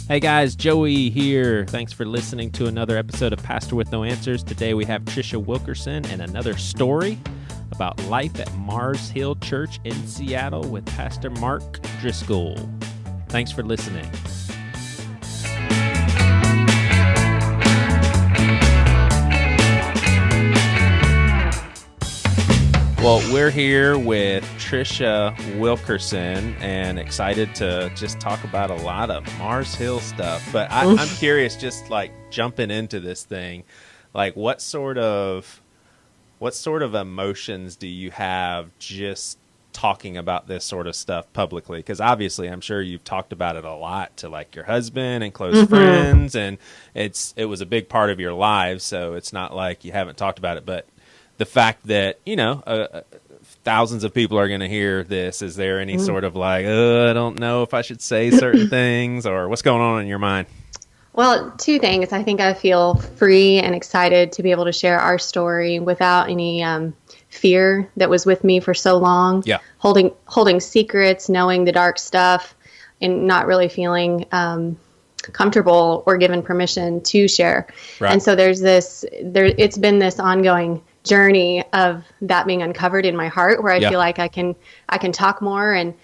Hey guys, Joey here. Thanks for listening to another episode of Pastor with No Answers. Today we have Trisha Wilkerson and another story about life at Mars Hill Church in Seattle with Pastor Mark Driscoll. Thanks for listening. Well, we're here with Trisha Wilkerson and excited to just talk about a lot of Mars Hill stuff. But I'm curious, just like jumping into this thing, like what sort of emotions do you have just talking about this sort of stuff publicly? Because obviously, I'm sure you've talked about it a lot to like your husband and close friends, and it was a big part of your lives. So it's not like you haven't talked about it, but the fact that, thousands of people are going to hear this, is there any sort of like, I don't know if I should say certain things, or what's going on in your mind? Well, two things. I think I feel free and excited to be able to share our story without any fear that was with me for so long. Yeah. Holding secrets, knowing the dark stuff, and not really feeling comfortable or given permission to share. Right. And so it's been this ongoing journey of that being uncovered in my heart, where I feel like I can talk more, and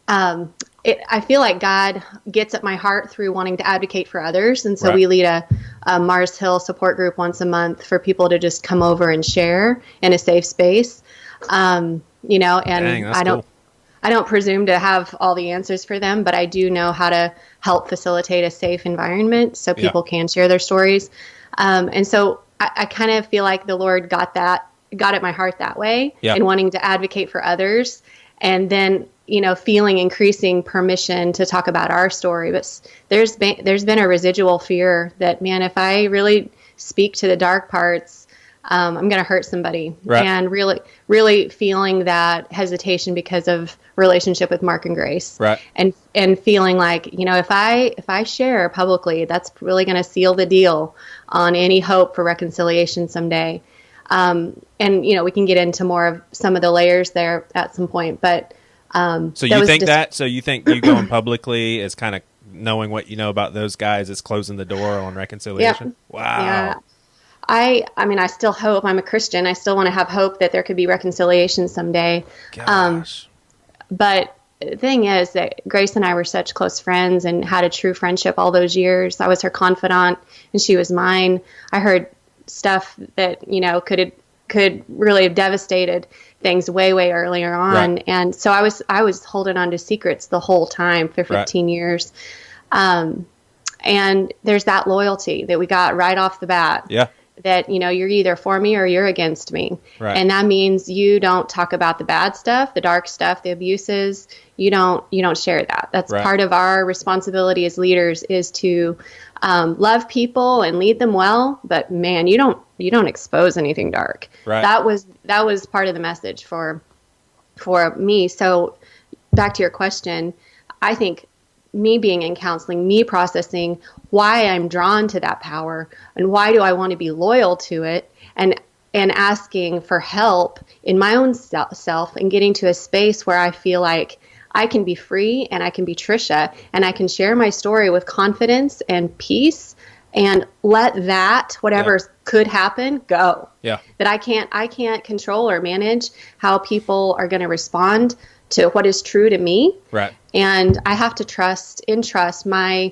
I feel like God gets at my heart through wanting to advocate for others. And so we lead a Mars Hill support group once a month for people to just come over and share in a safe space. And Dang, that's cool. I don't presume to have all the answers for them, but I do know how to help facilitate a safe environment so people can share their stories. And so I kind of feel like the Lord got at my heart that way, and wanting to advocate for others, and then, feeling increasing permission to talk about our story. But there's been a residual fear that, man, if I really speak to the dark parts, I'm going to hurt somebody. Right. And really feeling that hesitation because of relationship with Mark and Grace. Right. And feeling like, if I share publicly, that's really going to seal the deal on any hope for reconciliation someday. And we can get into more of some of the layers there at some point, but so you think you going publicly is kind of knowing what you know about those guys is closing the door on reconciliation? Yeah. Wow. Yeah. I still hope. I'm a Christian. I still want to have hope that there could be reconciliation someday. Gosh. But the thing is that Grace and I were such close friends and had a true friendship all those years. I was her confidant and she was mine. I heard stuff that, could really have devastated things way, way earlier on. Right. And so I was holding on to secrets the whole time for 15 years. And there's that loyalty that we got right off the bat. Yeah. That, you're either for me or you're against me. Right. And that means you don't talk about the bad stuff, the dark stuff, the abuses. You don't share that. That's part of our responsibility as leaders, is to love people and lead them well. But man, you don't expose anything dark. Right. That was part of the message for me. So back to your question, I think me being in counseling, me processing why I'm drawn to that power and why do I want to be loyal to it, and asking for help in my own self and getting to a space where I feel like I can be free and I can be Trisha and I can share my story with confidence and peace and let that, whatever could happen, go. Yeah. That I can't control or manage how people are going to respond to what is true to me. Right. And I have to entrust my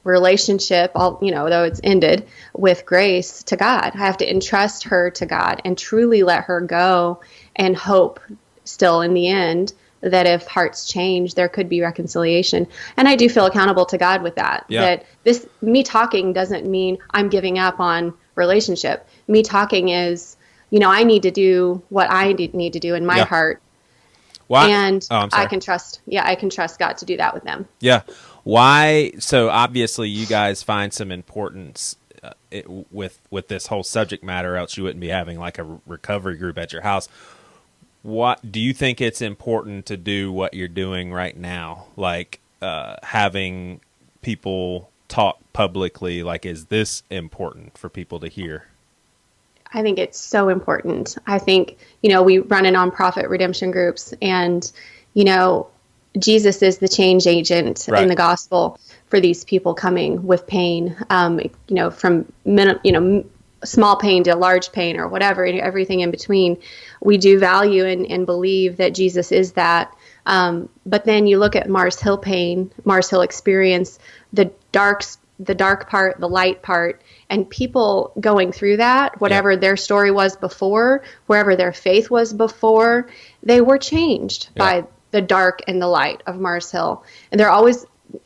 relationship, though it's ended, with Grace to God. I have to entrust her to God and truly let her go, and hope still in the end that if hearts change, there could be reconciliation. And I do feel accountable to God with that. Yeah. That me talking doesn't mean I'm giving up on relationship. Me talking is, I need to do what I need to do in my heart. Why? And I can trust God to do that with them. Yeah. Why? So obviously you guys find some importance with this whole subject matter, else you wouldn't be having like a recovery group at your house. What do you think it's important to do what you're doing right now? Like having people talk publicly, like, is this important for people to hear? I think it's so important. I think, we run a nonprofit redemption groups, and, Jesus is the change agent in the gospel for these people coming with pain, from small pain to large pain or whatever, everything in between. We do value and believe that Jesus is that. But then you look at Mars Hill pain, Mars Hill experience, the dark part, the light part, and people going through that, whatever their story was before, wherever their faith was before, they were changed by the dark and the light of Mars Hill. And there always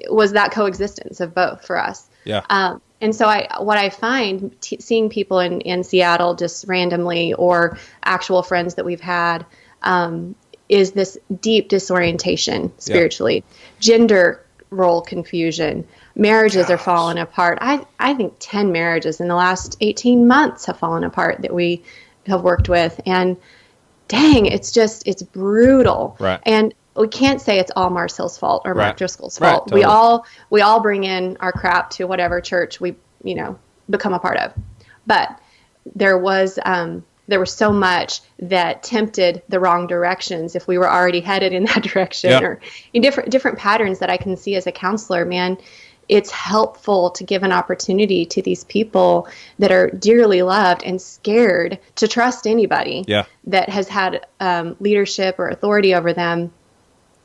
was that coexistence of both for us. Yeah. And so what I find seeing people in Seattle just randomly, or actual friends that we've had, is this deep disorientation spiritually, gender role confusion, marriages are falling apart. I think 10 marriages in the last 18 months have fallen apart that we have worked with. And dang, it's brutal. Right. And we can't say it's all Mars Hill's fault or Mark Driscoll's fault. Right, totally. We all bring in our crap to whatever church we, become a part of. But there was so much that tempted the wrong directions if we were already headed in that direction, or in different patterns that I can see as a counselor. Man, it's helpful to give an opportunity to these people that are dearly loved and scared to trust anybody that has had leadership or authority over them.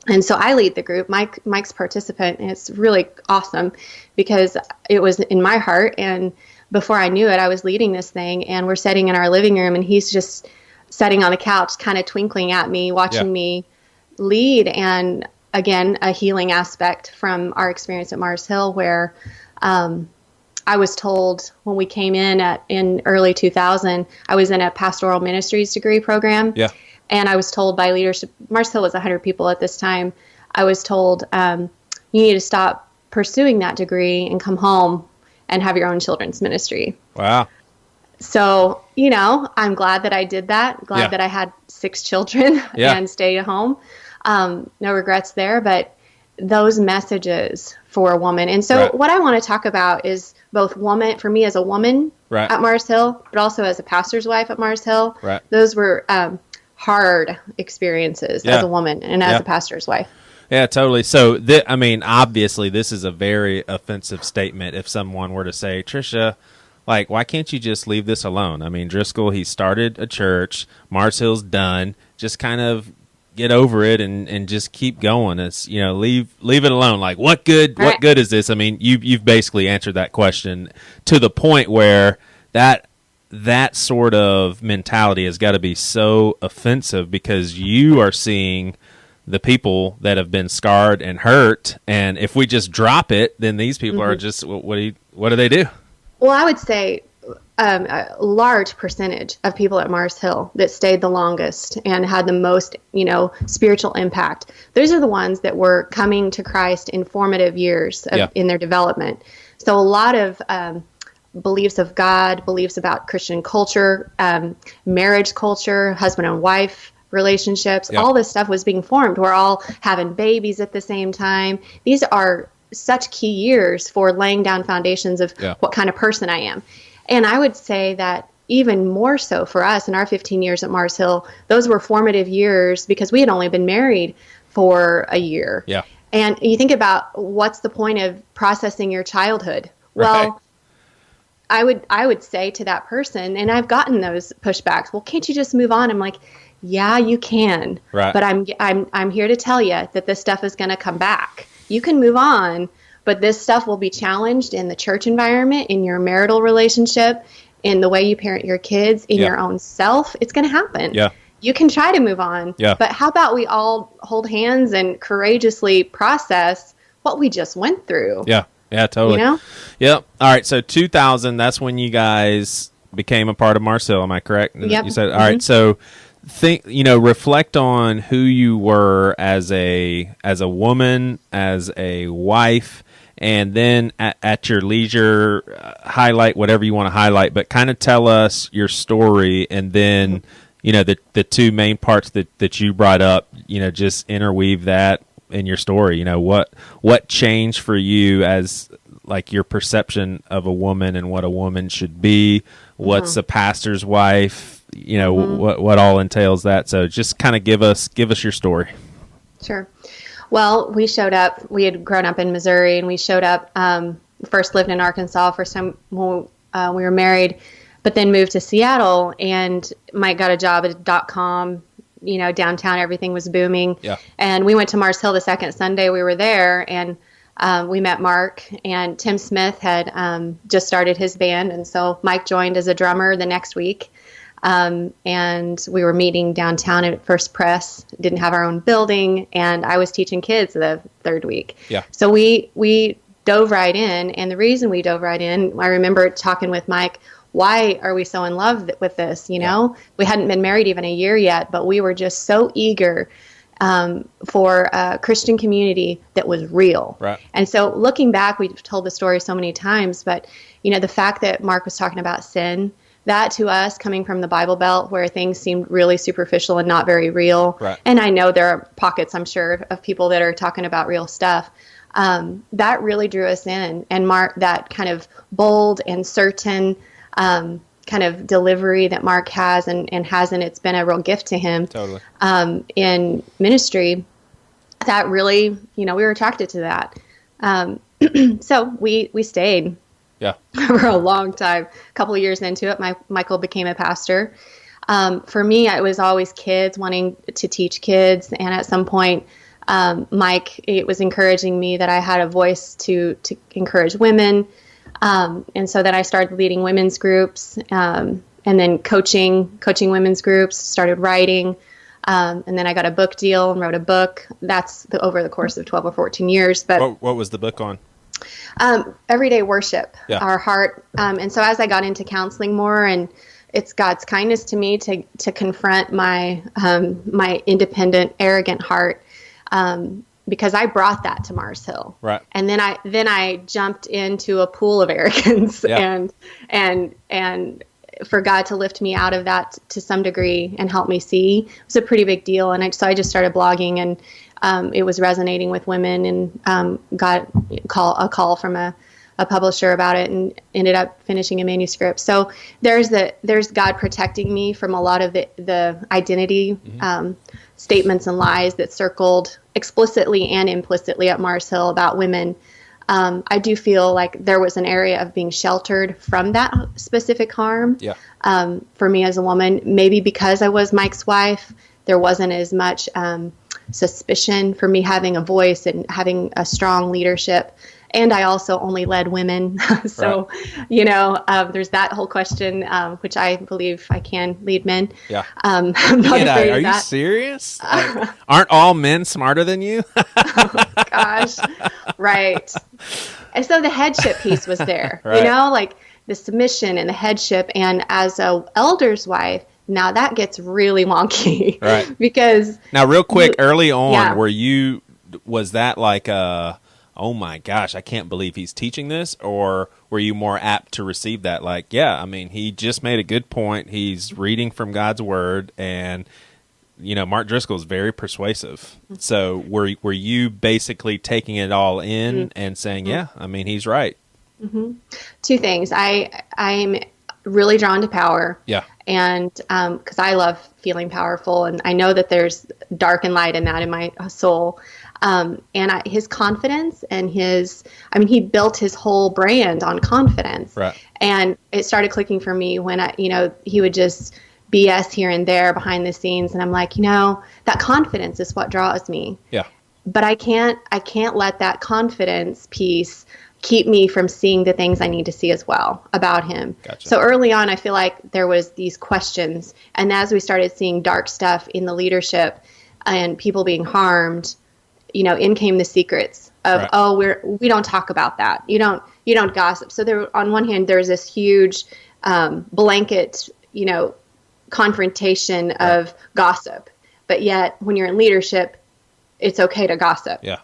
And so I lead the group. Mike's participant, and it's really awesome because it was in my heart. And before I knew it, I was leading this thing, and we're sitting in our living room, and he's just sitting on the couch, kind of twinkling at me, watching me lead. And again, a healing aspect from our experience at Mars Hill, where I was told when we came in early 2000, I was in a pastoral ministries degree program. Yeah. And I was told by leadership, Mars Hill was 100 people at this time. I was told, you need to stop pursuing that degree and come home and have your own children's ministry. Wow. So, I'm glad that I did that. Glad that I had 6 children and stayed at home. No regrets there, but those messages for a woman. And so what I want to talk about is both woman, for me as a woman at Mars Hill, but also as a pastor's wife at Mars Hill. Right. Those were hard experiences as a woman and as a pastor's wife. Yeah, totally. So, obviously, this is a very offensive statement if someone were to say, Trisha, why can't you just leave this alone? I mean, Driscoll, he started a church. Mars Hill's done. Just kind of get over it and just keep going. It's, leave it alone. What good is this? I mean, you've basically answered that question to the point where that sort of mentality has got to be so offensive because you are seeing the people that have been scarred and hurt, and if we just drop it, then these people are just what do they do? Well, I would say a large percentage of people at Mars Hill that stayed the longest and had the most, spiritual impact. Those are the ones that were coming to Christ in formative years in their development. So a lot of beliefs of God, beliefs about Christian culture, marriage culture, husband and wife relationships, all this stuff was being formed. We're all having babies at the same time. These are such key years for laying down foundations of what kind of person I am. And I would say that even more so for us in our 15 years at Mars Hill, those were formative years because we had only been married for a year. Yeah. And you think about what's the point of processing your childhood? Well, I would say to that person, and I've gotten those pushbacks, well, can't you just move on? I'm like, yeah, you can. Right. But I'm here to tell you that this stuff is going to come back. You can move on, but this stuff will be challenged in the church environment, in your marital relationship, in the way you parent your kids, in your own self. It's going to happen. Yeah. You can try to move on. Yeah. But how about we all hold hands and courageously process what we just went through? Yeah. Yeah, totally. Yep. All right. So 2000, that's when you guys became a part of Mars Hill. Am I correct? Yep. You said, all right. So reflect on who you were as a woman, as a wife, and then at your leisure, highlight whatever you want to highlight, but kind of tell us your story, and then, the 2 main parts that you brought up, just interweave that in your story. What changed for you as your perception of a woman and what a woman should be, what's a pastor's wife, what all entails that. So just kind of give us your story. Sure. Well, we showed up. We had grown up in Missouri, and we showed up. First lived in Arkansas. First time when we were married, but then moved to Seattle. And Mike got a job at .com. Downtown, everything was booming. Yeah. And we went to Mars Hill the second Sunday we were there, and we met Mark. And Tim Smith had just started his band, and so Mike joined as a drummer the next week. And we were meeting downtown at First Press, didn't have our own building, and I was teaching kids the third week. Yeah. So we dove right in, and the reason we dove right in, I remember talking with Mike, why are we so in love with this? We hadn't been married even a year yet, but we were just so eager for a Christian community that was real. Right. And so looking back, we've told the story so many times, but the fact that Mark was talking about sin, that to us, coming from the Bible Belt where things seemed really superficial and not very real. Right. And I know there are pockets, I'm sure, of people that are talking about real stuff. That really drew us in. And Mark, that kind of bold and certain kind of delivery that Mark has and hasn't, it's been a real gift to him. Totally. In ministry, that really, we were attracted to that. So we stayed. Yeah. For a long time. A couple of years into it, Michael became a pastor. For me, it was always kids, wanting to teach kids. And at some point, Mike, it was encouraging me that I had a voice to encourage women. And so then I started leading women's groups, and then coaching women's groups, started writing. And then I got a book deal and wrote a book. That's over the course of 12 or 14 years. But what was the book on? Everyday worship, yeah. Our heart. And so as I got into counseling more, and it's God's kindness to me to confront my independent, arrogant heart, because I brought that to Mars Hill. Right. And then I jumped into a pool of arrogance, yeah. and for God to lift me out of that to some degree and help me see was a pretty big deal. And so I just started blogging, and it was resonating with women, and got a call from a publisher about it, and ended up finishing a manuscript. So there's God protecting me from a lot of the identity statements and lies that circled explicitly and implicitly at Mars Hill about women. I do feel like there was an area of being sheltered from that specific harm. Yeah. For me as a woman, maybe because I was Mike's wife, there wasn't as much suspicion for me having a voice and having a strong leadership. And I also only led women. So, right. There's that whole question, which I believe I can lead men. Yeah. I'm not afraid Are of you that. serious? Aren't all men smarter than you? Oh, gosh. Right. And so the headship piece was there, right. Like the submission and the headship. And as a elder's wife, now that gets really wonky. Right. Because now, real quick, early on, yeah. Was that like oh my gosh, I can't believe he's teaching this? Or were you more apt to receive that? Like, yeah, I mean, he just made a good point. He's reading from God's word, and, Mark Driscoll is very persuasive. So were you basically taking it all in and saying, yeah, I mean, he's right? Mm-hmm. Two things. I'm really drawn to power. Yeah. And because I love feeling powerful, and I know that there's dark and light in that in my soul. His confidence and he built his whole brand on confidence. Right. And it started clicking for me when he would just BS here and there behind the scenes. And I'm like, that confidence is what draws me. Yeah. But I can't let that confidence piece keep me from seeing the things I need to see as well about him. Gotcha. So early on, I feel like there was these questions. And as we started seeing dark stuff in the leadership and people being harmed, in came the secrets of, right. We don't talk about that. You don't gossip. So there, on one hand, there's this huge blanket, confrontation right. of gossip. But yet when you're in leadership, it's okay to gossip. Yeah.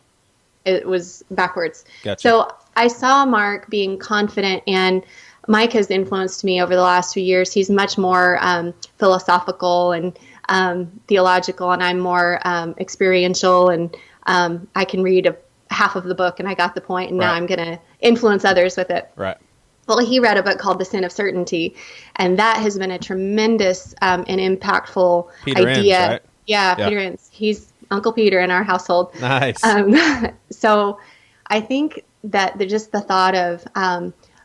It was backwards. Gotcha. So I saw Mark being confident, and Mike has influenced me over the last few years. He's much more philosophical and theological, and I'm more experiential, and I can read half of the book and I got the point, and now I'm going to influence others with it. Right. Well, he read a book called The Sin of Certainty, and that has been a tremendous and impactful Peter idea. Enns, right? Yeah, Peter Enns. He's Uncle Peter in our household. Nice. So I think that just the thought of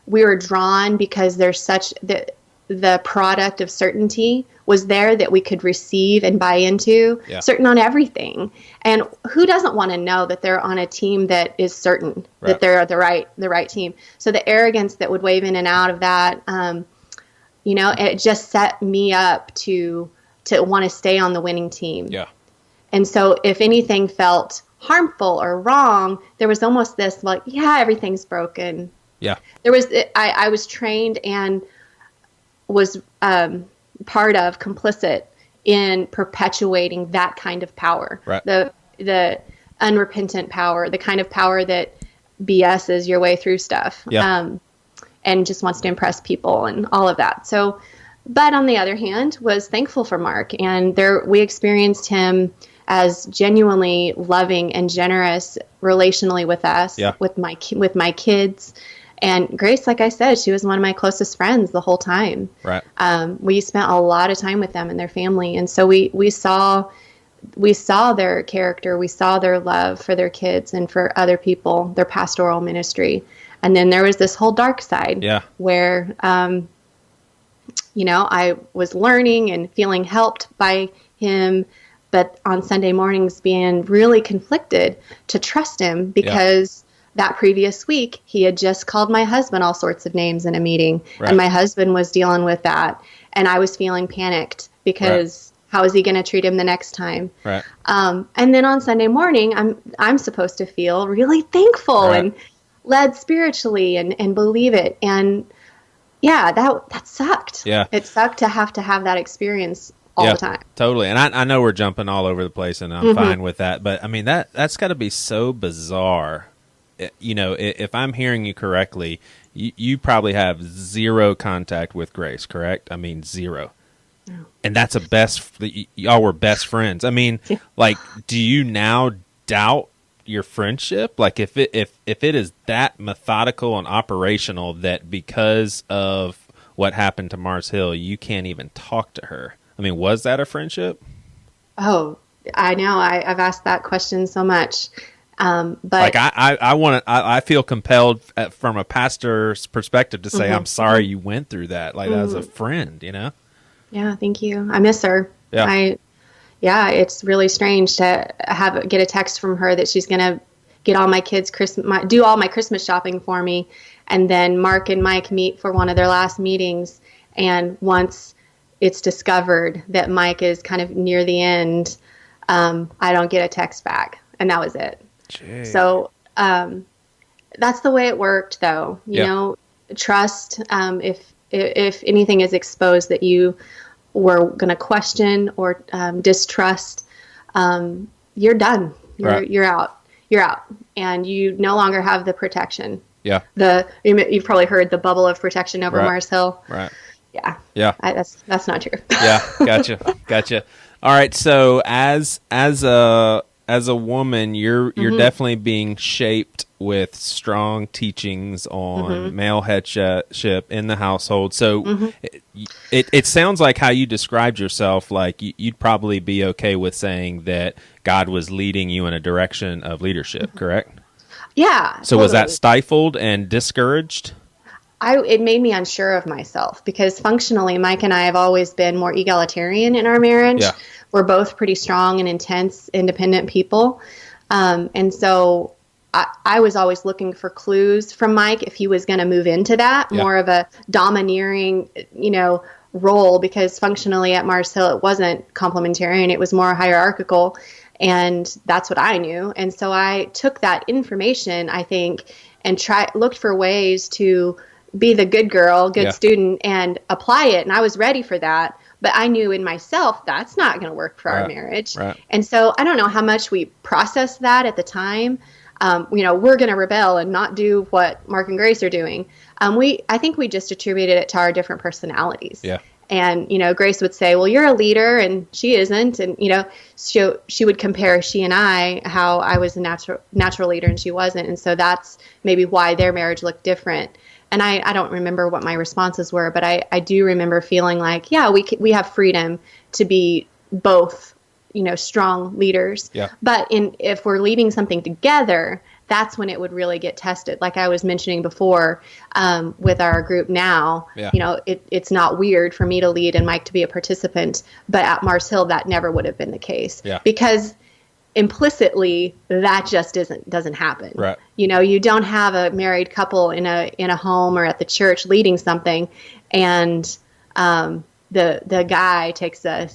we were drawn because there's such the product of certainty was there that we could receive and buy into, certain on everything. And who doesn't want to know that they're on a team that is certain that they're the right team? So the arrogance that would wave in and out of that, it just set me up to want to stay on the winning team. Yeah. And so if anything felt harmful or wrong, there was almost this like, everything's broken. Yeah. I was trained and was part of, complicit in perpetuating that kind of power. Right. The unrepentant power, the kind of power that BS's your way through stuff. Yeah. And just wants to impress people and all of that. So, but on the other hand, was thankful for Mark. And we experienced him as genuinely loving and generous relationally with us, with my kids. And Grace, like I said, she was one of my closest friends the whole time. Right. We spent a lot of time with them and their family. And so we saw their character. We saw their love for their kids and for other people, their pastoral ministry. And then there was this whole dark side where, I was learning and feeling helped by him, but on Sunday mornings being really conflicted to trust him because that previous week he had just called my husband all sorts of names in a meeting, and my husband was dealing with that. And I was feeling panicked because how is he going to treat him the next time? Right. And then on Sunday morning, I'm supposed to feel really thankful and led spiritually and believe it. And that sucked. Yeah. It sucked to have that experience all the time. Totally. And I know we're jumping all over the place and I'm fine with that, but I mean, that's got to be so bizarre. If I'm hearing you correctly, you probably have zero contact with Grace, correct? I mean, zero. No. And that's y'all were best friends. I mean, like, do you now doubt your friendship? Like if it is that methodical and operational that because of what happened to Mars Hill, you can't even talk to her. I mean, was that a friendship? Oh, I know. I've asked that question so much. But like I feel compelled from a pastor's perspective to say, I'm sorry you went through that. Like as a friend, Yeah. Thank you. I miss her. Yeah. It's really strange to get a text from her that she's going to get all my kids do all my Christmas shopping for me. And then Mark and Mike meet for one of their last meetings. And once it's discovered that Mike is kind of near the end, I don't get a text back. And that was it. Jeez. So that's the way it worked, though. You know, trust. If anything is exposed that you were going to question or distrust, you're done. You're out. You're out, and you no longer have the protection. Yeah. You've probably heard the bubble of protection over Mars Hill. Right. Yeah. Yeah. That's not true. Yeah. Gotcha. All right. So as a woman, you're definitely being shaped with strong teachings on male headship in the household. So it sounds like how you described yourself, like you'd probably be okay with saying that God was leading you in a direction of leadership, correct? Yeah. So was that stifled and discouraged? It made me unsure of myself because functionally, Mike and I have always been more egalitarian in our marriage. Yeah. We're both pretty strong and intense, independent people. And so I was always looking for clues from Mike if he was going to move into that, more of a domineering, role, because functionally at Mars Hill, it wasn't complementarian. It was more hierarchical. And that's what I knew. And so I took that information, I think, and looked for ways to be the good girl, good student, and apply it. And I was ready for that. But I knew in myself that's not going to work for our marriage. Right. And so I don't know how much we processed that at the time. We're going to rebel and not do what Mark and Grace are doing. I think we just attributed it to our different personalities. Yeah. And, Grace would say, well, you're a leader and she isn't. And, she would compare she and I, how I was a natural leader and she wasn't. And so that's maybe why their marriage looked different. And I don't remember what my responses were, but I do remember feeling like, we have freedom to be both, strong leaders. Yeah. But if we're leading something together, that's when it would really get tested. Like I was mentioning before, with our group now, Yeah. It's not weird for me to lead and Mike to be a participant, but at Mars Hill, that never would have been the case. Yeah. Because implicitly that just doesn't happen. Right. You don't have a married couple in a home or at the church leading something, and the guy takes a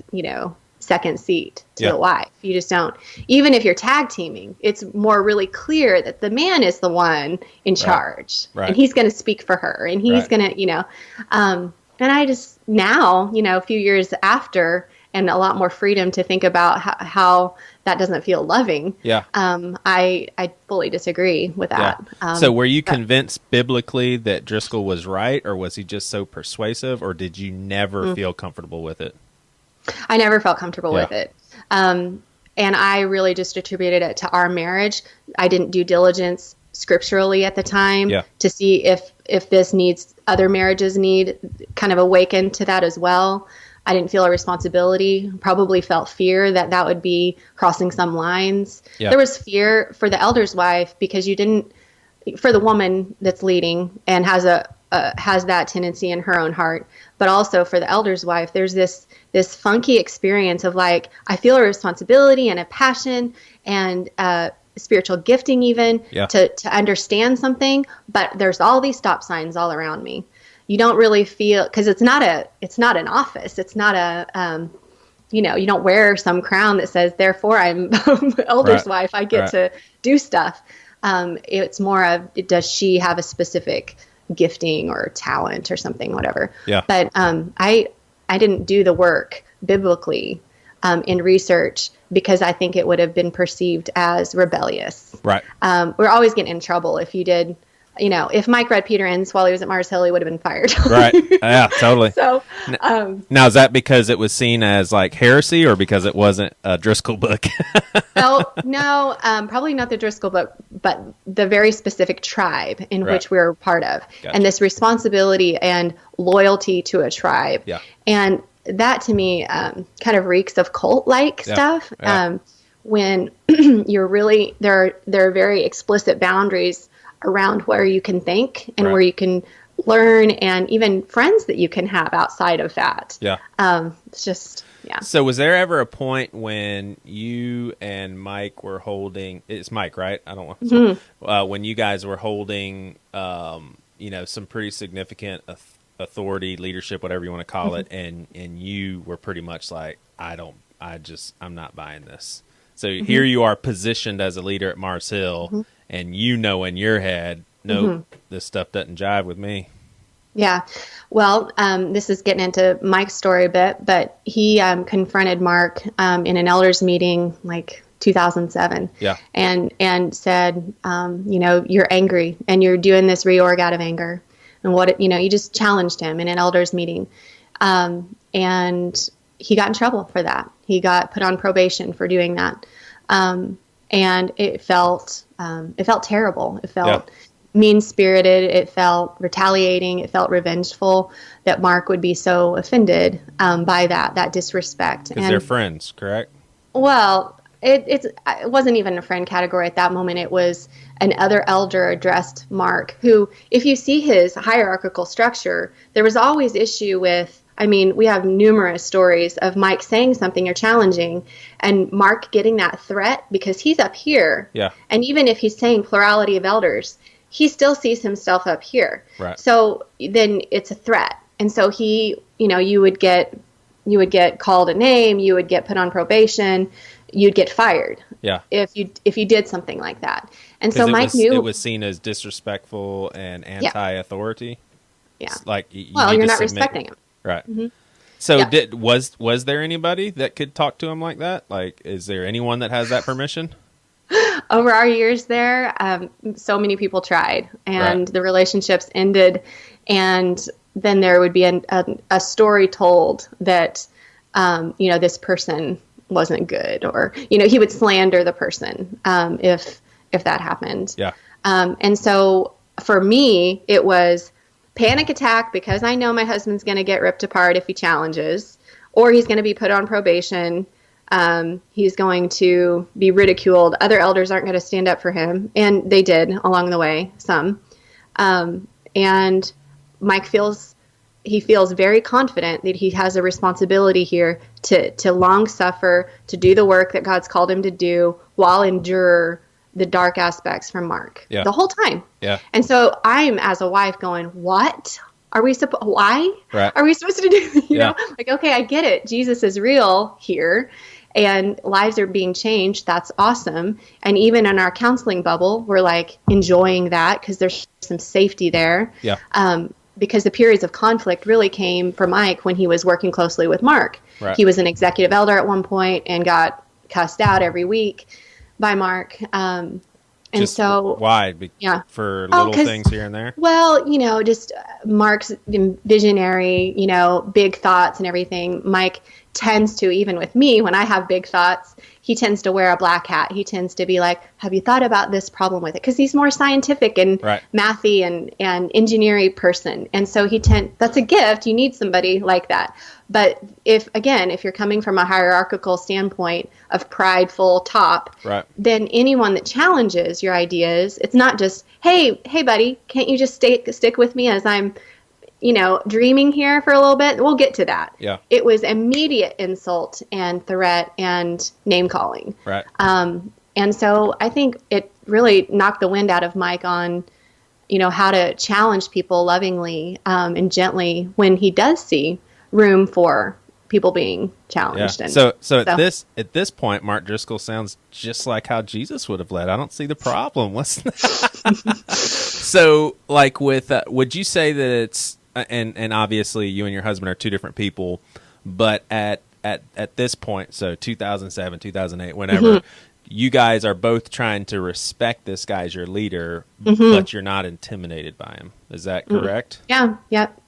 second seat to the wife. You just don't. Even if you're tag teaming, it's more really clear that the man is the one in charge, Right. and he's going to speak for her, and he's going to and I just now a few years after, and a lot more freedom to think about how that doesn't feel loving. Yeah. I fully disagree with that. Yeah. So were you convinced biblically that Driscoll was right, or was he just so persuasive, or did you never feel comfortable with it? I never felt comfortable with it. And I really just attributed it to our marriage. I didn't do diligence scripturally at the time to see if this needs, other marriages need kind of awaken to that as well. I didn't feel a responsibility, probably felt fear that would be crossing some lines. Yeah. There was fear for the elder's wife because for the woman that's leading and has that tendency in her own heart, but also for the elder's wife, there's this funky experience of like, I feel a responsibility and a passion and spiritual gifting even to understand something, but there's all these stop signs all around me. You don't really feel, because it's not an office. It's not a, you don't wear some crown that says, therefore I'm elder's wife. I get to do stuff. It's more of, does she have a specific gifting or talent or something, whatever. Yeah. But I didn't do the work biblically in research because I think it would have been perceived as rebellious. Right. We're always getting in trouble if you did. If Mike read Peter Enns while he was at Mars Hill, he would have been fired. Right. Yeah, totally. So, now is that because it was seen as like heresy, or because it wasn't a Driscoll book? No, probably not the Driscoll book, but the very specific tribe in which we're part of, and this responsibility and loyalty to a tribe. Yeah. And that to me kind of reeks of cult-like stuff. Yeah. When you're really there are very explicit boundaries around where you can think and where you can learn, and even friends that you can have outside of that. Yeah. It's just, yeah. So was there ever a point when you and Mike were holding, it's Mike, right? I don't want when you guys were holding, some pretty significant authority, leadership, whatever you want to call it. And you were pretty much like, I'm not buying this. So here you are positioned as a leader at Mars Hill, and in your head, this stuff doesn't jive with me. Yeah. Well, this is getting into Mike's story a bit, but he confronted Mark in an elders meeting like 2007. Yeah. And said, you're angry and you're doing this reorg out of anger. And you just challenged him in an elders meeting. And he got in trouble for that. He got put on probation for doing that. And it felt terrible. It felt mean-spirited. It felt retaliating. It felt revengeful that Mark would be so offended by that disrespect. Because they're friends, correct? Well, it wasn't even a friend category at that moment. It was an other elder addressed Mark, who, if you see his hierarchical structure, there was always issue with, we have numerous stories of Mike saying something or challenging and Mark getting that threat because he's up here. Yeah. And even if he's saying plurality of elders, he still sees himself up here. Right. So then it's a threat. And so he, you would get called a name, you would get put on probation, you'd get fired. Yeah. If you did something like that. And so Mike knew it was seen as disrespectful and anti-authority. Yeah. It's like you're not respecting him. Right. Mm-hmm. So was there anybody that could talk to him like that? Like, is there anyone that has that permission? Over our years there, so many people tried, and the relationships ended. And then there would be a story told that, this person wasn't good, or, he would slander the person if that happened. Yeah. And so for me, it was panic attack because I know my husband's going to get ripped apart if he challenges, or he's going to be put on probation. He's going to be ridiculed. Other elders aren't going to stand up for him. And they did along the way, some. And Mike feels very confident that he has a responsibility here to long suffer, to do the work that God's called him to do while endure the dark aspects from Mark the whole time. Yeah. And so I'm, as a wife, going, what? Why are we supposed to do, you know, like, okay, I get it. Jesus is real here and lives are being changed. That's awesome. And even in our counseling bubble, we're like enjoying that because there's some safety there. Yeah. Because the periods of conflict really came for Mike when he was working closely with Mark. Right. He was an executive elder at one point and got cussed out every week by Mark. And just so why? For little things here and there? Well, you know, just Mark's visionary, you know, big thoughts and everything. Mike tends to, even with me, when I have big thoughts, he tends to wear a black hat. He tends to be like, have you thought about this problem with it? Because he's more scientific and mathy and engineering person. And so that's a gift. You need somebody like that. But if you're coming from a hierarchical standpoint of prideful top, then anyone that challenges your ideas, it's not just, hey, buddy, can't you just stick with me as I'm, you know, dreaming here for a little bit? We'll get to that. Yeah. It was immediate insult and threat and name calling. Right. And so I think it really knocked the wind out of Mike on, you know, how to challenge people lovingly and gently when he does see room for people being challenged. Yeah. And so at this point, Mark Driscoll sounds just like how Jesus would have led. I don't see the problem. So, like, would you say that it's and obviously you and your husband are two different people, but at this point, so 2007, 2008, whenever. You guys are both trying to respect this guy as your leader, but you're not intimidated by him. Is that correct? Yeah. Yep.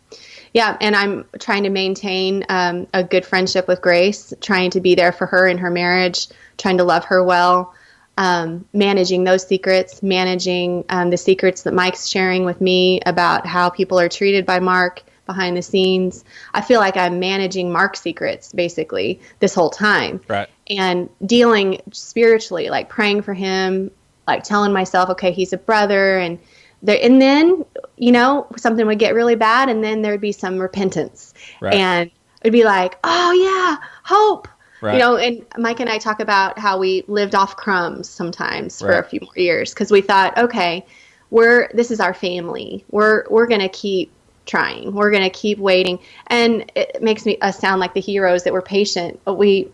Yeah, and I'm trying to maintain a good friendship with Grace, trying to be there for her in her marriage, trying to love her well, managing those secrets, managing the secrets that Mike's sharing with me about how people are treated by Mark behind the scenes. I feel like I'm managing Mark's secrets, basically, this whole time. Right. And dealing spiritually, like praying for him, like telling myself, okay, he's a brother, and then, you know, something would get really bad, and then there'd be some repentance. Right. And it'd be like, oh, yeah, hope. Right. You know, and Mike and I talk about how we lived off crumbs sometimes for a few more years because we thought, okay, this is our family. We're going to keep trying. We're going to keep waiting. And it makes us sound like the heroes that were patient. But we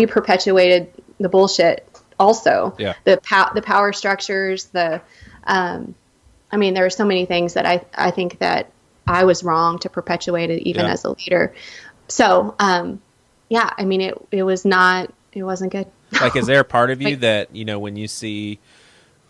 perpetuated the bullshit also. Yeah. The power structures, I mean, there are so many things that I think that I was wrong to perpetuate it even as a leader. So, yeah, I mean, it wasn't good. Like, is there a part of you that, you know, when you see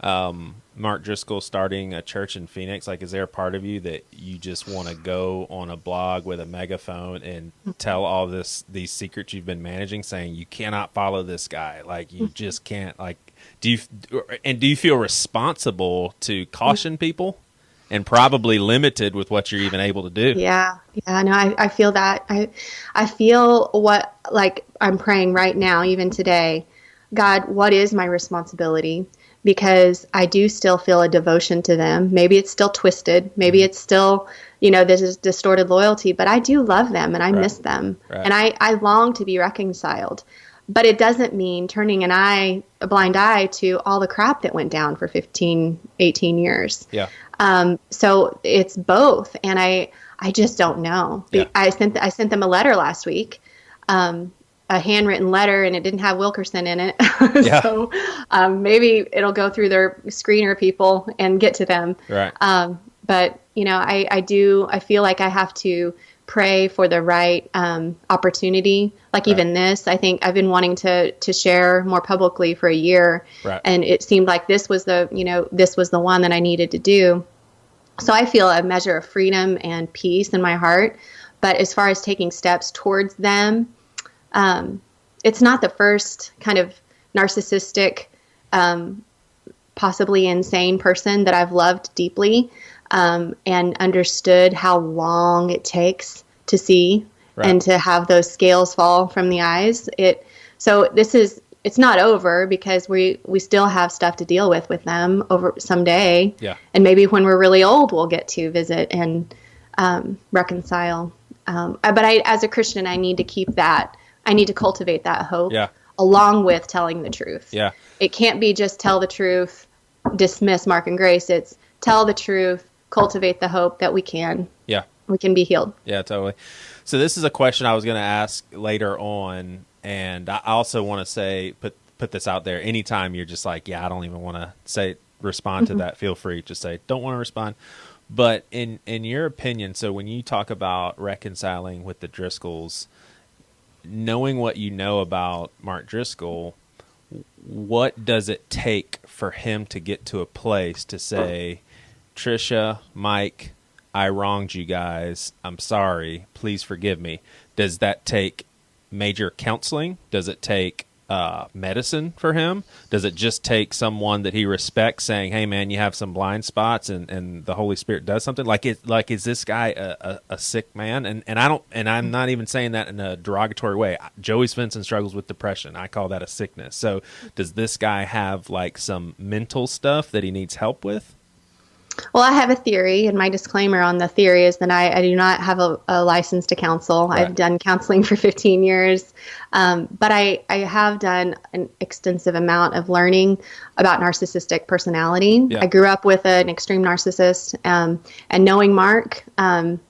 Mark Driscoll starting a church in Phoenix, like, is there a part of you that you just want to go on a blog with a megaphone and tell all these secrets you've been managing, saying you cannot follow this guy, like, you just can't, like, do you feel responsible to caution people, and probably limited with what you're even able to do? Yeah, no, I feel that. I feel what, like, I'm praying right now, even today, God, what is my responsibility? Because I do still feel a devotion to them. Maybe it's still twisted. Maybe it's still, you know, there's distorted loyalty, but I do love them and I miss them. Right. And I long to be reconciled. But it doesn't mean turning a blind eye to all the crap that went down for 15, 18 years. Yeah. So it's both. And I just don't know. Yeah. I sent them a letter last week, a handwritten letter, and it didn't have Wilkerson in it. Yeah. So maybe it'll go through their screener people and get to them. Right. But, you know, I feel like I have to pray for the right opportunity. Like even this, I think I've been wanting to share more publicly for a year. Right. And it seemed like this was the one that I needed to do. So I feel a measure of freedom and peace in my heart. But as far as taking steps towards them, it's not the first kind of narcissistic, possibly insane person that I've loved deeply. And understood how long it takes to see and to have those scales fall from the eyes. It So it's not over, because we still have stuff to deal with them over someday. Yeah. And maybe when we're really old, we'll get to visit and reconcile. But as a Christian, I need to keep that. I need to cultivate that hope, Yeah. along with telling the truth. Yeah. It can't be just tell the truth, dismiss Mark and Grace. It's tell the truth, cultivate the hope that we can be healed. Yeah, totally. So this is a question I was going to ask later on, and I also want to say, put this out there. Anytime you're just like, yeah, I don't even want to respond to that, feel free. Just say, don't want to respond. But in your opinion, so when you talk about reconciling with the Driscolls, knowing what you know about Mark Driscoll, what does it take for him to get to a place to say, Trisha, Mike, I wronged you guys. I'm sorry. Please forgive me. Does that take major counseling? Does it take medicine for him? Does it just take someone that he respects saying, hey man, you have some blind spots, and the Holy Spirit does something? Is this guy a sick man? And I'm not even saying that in a derogatory way. Joey Svensson struggles with depression. I call that a sickness. So does this guy have like some mental stuff that he needs help with? Well, I have a theory, and my disclaimer on the theory is that I do not have a license to counsel. Right. I've done counseling for 15 years, but I have done an extensive amount of learning about narcissistic personality. Yeah. I grew up with an extreme narcissist, and knowing Mark, not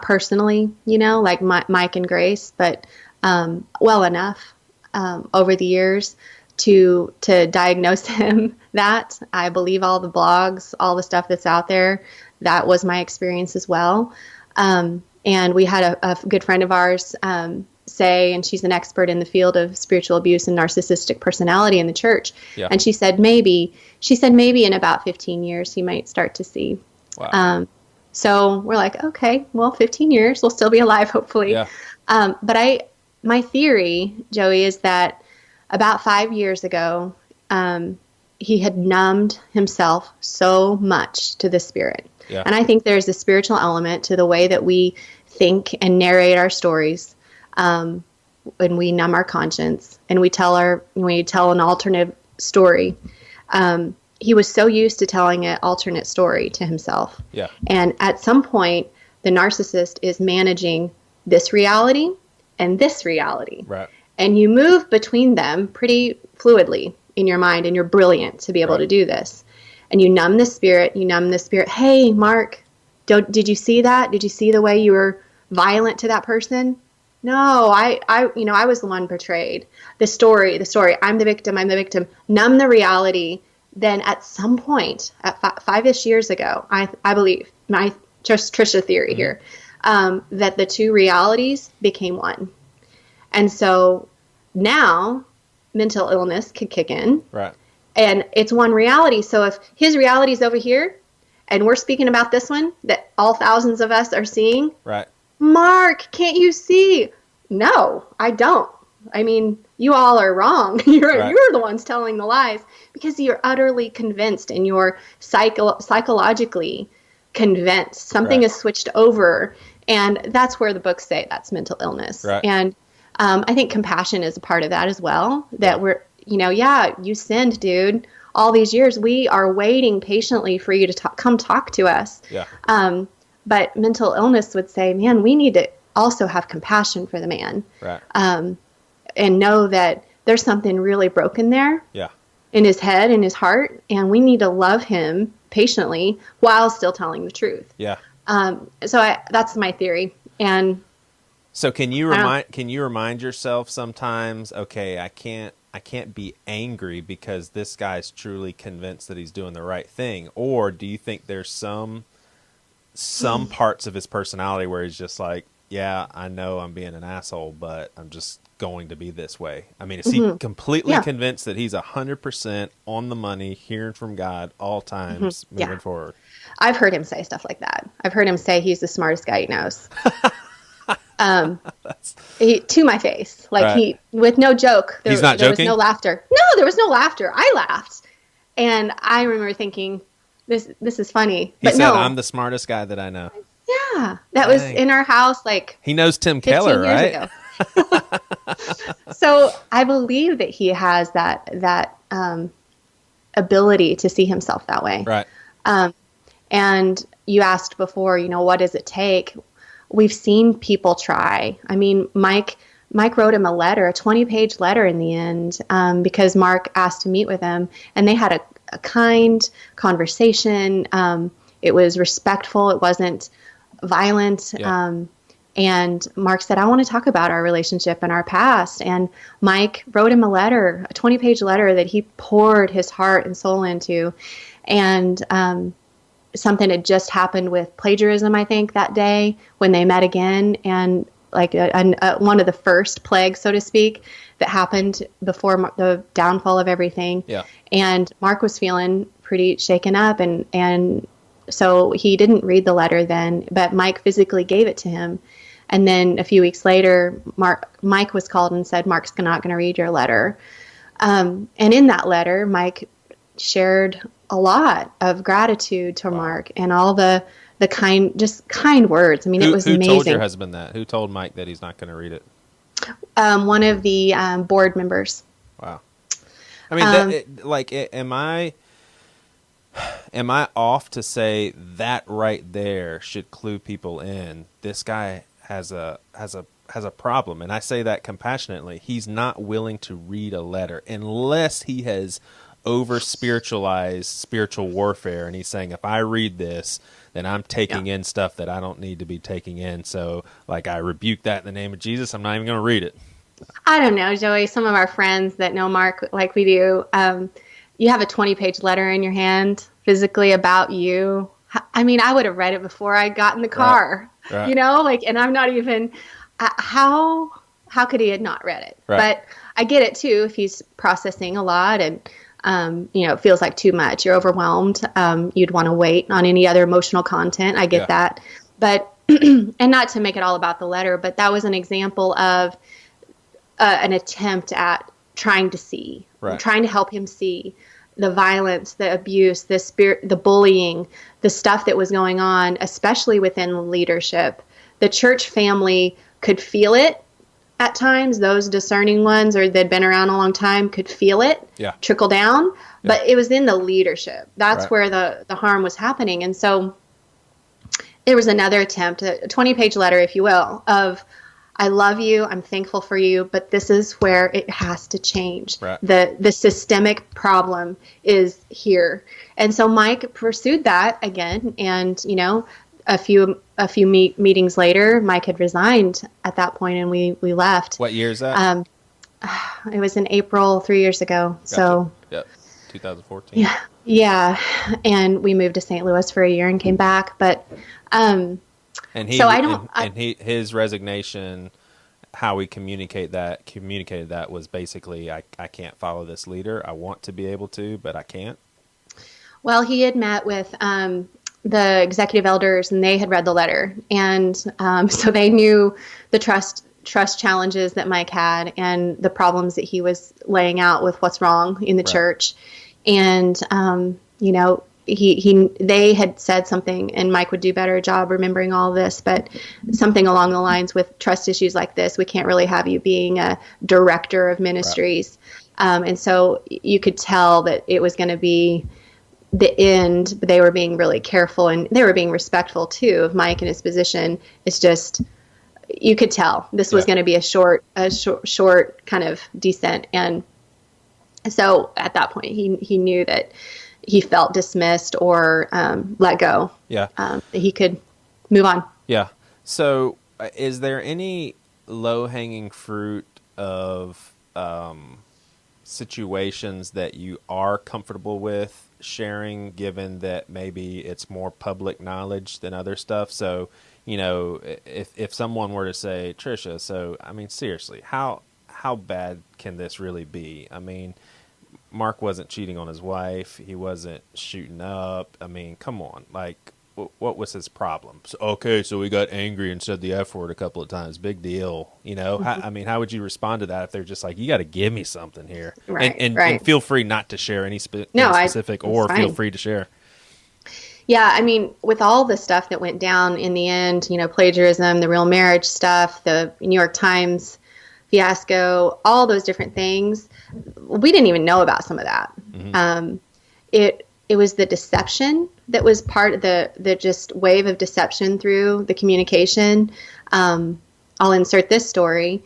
personally, like Mike and Grace, but well enough over the years to diagnose him. That I believe all the blogs, all the stuff that's out there, that was my experience as well. And we had a good friend of ours say, and she's an expert in the field of spiritual abuse and narcissistic personality in the church. Yeah. And she said maybe in about 15 years he might start to see. Wow. So we're like, okay, well, 15 years, we'll still be alive, hopefully. Yeah. But my theory, Joey, is that about 5 years ago, he had numbed himself so much to the Spirit. Yeah. And I think there's a spiritual element to the way that we think and narrate our stories, when we numb our conscience and we tell an alternate story. He was so used to telling an alternate story to himself. Yeah. And at some point, the narcissist is managing this reality and this reality. Right. And you move between them pretty fluidly in your mind, and you're brilliant to be able to do this. And you numb the spirit. Hey, Mark, did you see that? Did you see the way you were violent to that person? No, I was the one betrayed. The story, I'm the victim. Numb the reality. Then at some point, at 5-ish years ago, I believe, my Trisha theory here, that the two realities became one. And so now mental illness could kick in. Right. And it's one reality. So if his reality is over here and we're speaking about this one that all thousands of us are seeing. Right. Mark, can't you see? No, I don't. I mean, you all are wrong. You're the ones telling the lies, because you're utterly convinced, and you're psychologically convinced something is switched over. And that's where the books say that's mental illness. Right. And I think compassion is a part of that as well, that we're, you sinned, dude. All these years, we are waiting patiently for you to come talk to us. Yeah. But mental illness would say, man, we need to also have compassion for the man. Right. And know that there's something really broken there. Yeah. In his head, in his heart, and we need to love him patiently while still telling the truth. Yeah. So that's my theory. And so can you remind yourself sometimes, okay, I can't be angry because this guy's truly convinced that he's doing the right thing? Or do you think there's some parts of his personality where he's just like, yeah, I know I'm being an asshole, but I'm just going to be this way? I mean, is he completely convinced that he's 100% on the money, hearing from God all times, moving forward? I've heard him say stuff like that. I've heard him say he's the smartest guy he knows. To my face, like with no joke. He's not joking? There was no laughter. No, there was no laughter. I laughed, and I remember thinking, "This is funny." He said, "I'm the smartest guy that I know." Yeah, that was in our house. Like, he knows Tim Keller, right? So I believe that he has that ability to see himself that way. Right. And you asked before, what does it take? We've seen people try. I mean, Mike wrote him a letter, a 20-page letter in the end, because Mark asked to meet with him, and they had a kind conversation. It was respectful. It wasn't violent. Yeah. And Mark said, I want to talk about our relationship and our past. And Mike wrote him a letter, a 20-page letter that he poured his heart and soul into. And something had just happened with plagiarism, I think, that day when they met again. And like one of the first plagues, so to speak, that happened before the downfall of everything. Yeah. And Mark was feeling pretty shaken up. And so he didn't read the letter then, but Mike physically gave it to him. And then a few weeks later, Mike was called and said, Mark's not going to read your letter. And in that letter, Mike shared a lot of gratitude to Mark and all the kind words. I mean, it was amazing. Who told your husband that? Who told Mike that he's not going to read it? One of the board members. Wow. I mean, am I off to say that right there should clue people in? This guy has a problem, and I say that compassionately. He's not willing to read a letter unless he has over spiritualized spiritual warfare, and he's saying, if I read this, then I'm taking in stuff that I don't need to be taking in. So, like, I rebuke that in the name of Jesus. I'm not even going to read it. I don't know, Joey. Some of our friends that know Mark like we do, you have a 20-page letter in your hand physically about you. I mean, I would have read it before I got in the car, Right. and I'm not even, how could he have not read it? Right. But I get it too, if he's processing a lot and, it feels like too much, you're overwhelmed. You'd want to wait on any other emotional content. I get that. But, and not to make it all about the letter, but that was an example of an attempt at trying to see, trying to help him see the violence, the abuse, the bullying, the stuff that was going on, especially within leadership. The church family could feel it at times. Those discerning ones, or they'd been around a long time, could feel it trickle down. But it was in the leadership. That's where the harm was happening. And so there was another attempt, a 20-page letter, if you will, of, I love you, I'm thankful for you, but this is where it has to change. Right. The systemic problem is here. And so Mike pursued that again, and a few meetings later, Mike had resigned at that point, and we left. What year is that? It was in April 3 years ago. Gotcha. So 2014. Yeah, and we moved to St. Louis for a year and came back, but his resignation, how we communicated that was basically, I can't follow this leader. I want to be able to, but I can't. Well, he had met with the executive elders, and they had read the letter, and so they knew the trust challenges that Mike had and the problems that he was laying out with what's wrong in the church, and they had said something, and Mike would do a better job remembering all this, but something along the lines with trust issues like this, we can't really have you being a director of ministries. Right. And so you could tell that it was going to be the end, but they were being really careful, and they were being respectful too of Mike and his position. It's just, you could tell this was going to be a short kind of descent. And so at that point he knew that he felt dismissed or let go. Yeah. That he could move on. Yeah. So is there any low-hanging fruit of situations that you are comfortable with sharing, given that maybe it's more public knowledge than other stuff? So, if someone were to say, Trisha, so, I mean, seriously, how bad can this really be? I mean, Mark wasn't cheating on his wife. He wasn't shooting up. I mean, come on. Like, what was his problem? So we got angry and said the F word a couple of times. Big deal. Mm-hmm. How would you respond to that if they're just like, you got to give me something here? Right, and feel free not to share any specific, or feel free to share. Yeah, I mean, with all the stuff that went down in the end, plagiarism, the real marriage stuff, the New York Times fiasco, all those different things. We didn't even know about some of that. It was the deception that was part of the just wave of deception through the communication. I'll insert this story.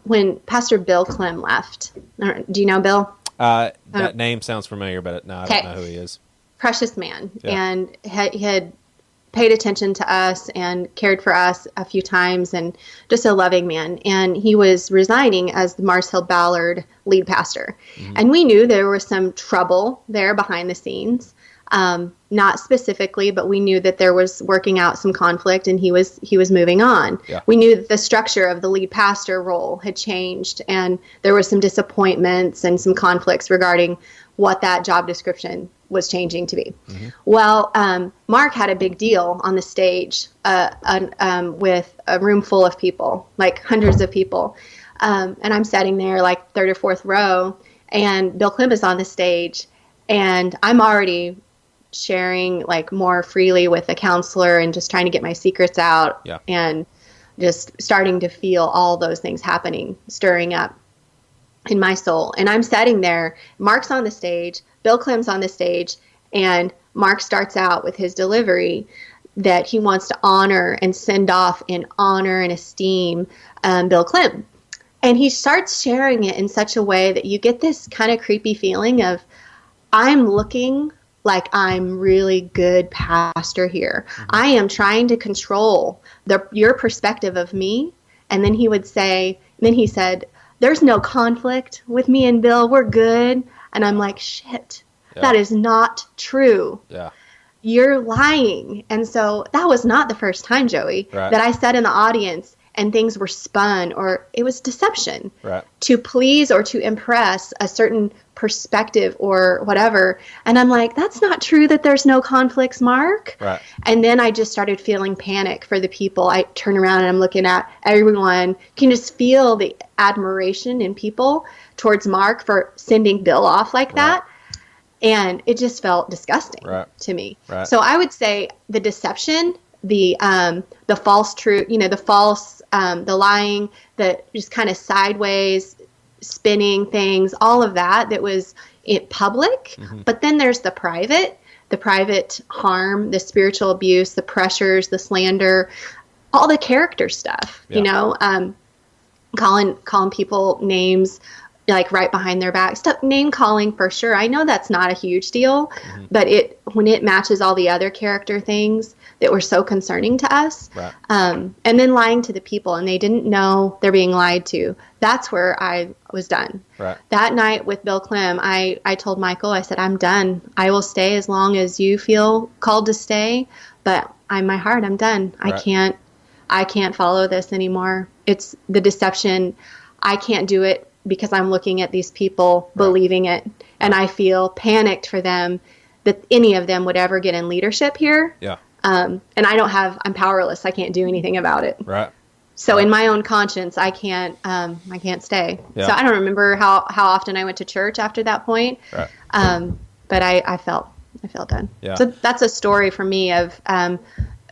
When Pastor Bill Clem left, do you know Bill? That name sounds familiar, but no, I don't know who he is. Precious man, and he had paid attention to us and cared for us a few times, and just a loving man. And he was resigning as the Mars Hill Ballard lead pastor. And we knew there was some trouble there behind the scenes. Not specifically, but we knew that there was working out some conflict, and he was moving on. Yeah. We knew that the structure of the lead pastor role had changed, and there was some disappointments and some conflicts regarding what that job description was changing to be. Well, Mark had a big deal on the stage with a room full of people, like hundreds of people. And I'm sitting there like third or fourth row, and Bill Clem is on the stage, and I'm already sharing like more freely with the counselor and just trying to get my secrets out, and just starting to feel all those things happening, stirring up in my soul. And I'm sitting there, Mark's on the stage, Bill Clem's on the stage, and Mark starts out with his delivery that he wants to honor and send off in honor and esteem Bill Clem. And he starts sharing it in such a way that you get this kind of creepy feeling of, I'm looking like I'm really good pastor here. I am trying to control your perspective of me. And then he said, there's no conflict with me and Bill. We're good. And I'm like, shit, that is not true. Yeah. You're lying. And so that was not the first time, Joey, that I sat in the audience and things were spun, or it was deception to please or to impress a certain perspective or whatever. And I'm like, that's not true that there's no conflicts, Mark. And then I just started feeling panic for the people. I turn around and I'm looking at everyone. Can just feel the admiration in people towards Mark for sending Bill off like that. And it just felt disgusting to me. So I would say the deception, the false truth, the lying, the just kind of sideways spinning things, all of that was in public. But then there's the private harm, the spiritual abuse, the pressures, the slander, all the character stuff, calling people names like right behind their back, stuff, name calling for sure. I know that's not a huge deal, but when it matches all the other character things that were so concerning to us, and then lying to the people, and they didn't know they're being lied to. That's where I was done. That night with Bill Clem, I told Michael, I said, I'm done. I will stay as long as you feel called to stay, but in my heart, I'm done. I can't follow this anymore. It's the deception. I can't do it because I'm looking at these people believing it, and I feel panicked for them that any of them would ever get in leadership here. And I'm powerless. I can't do anything about it. So in my own conscience, I can't stay. So I don't remember how often I went to church after that point. But I felt done. So that's a story for me of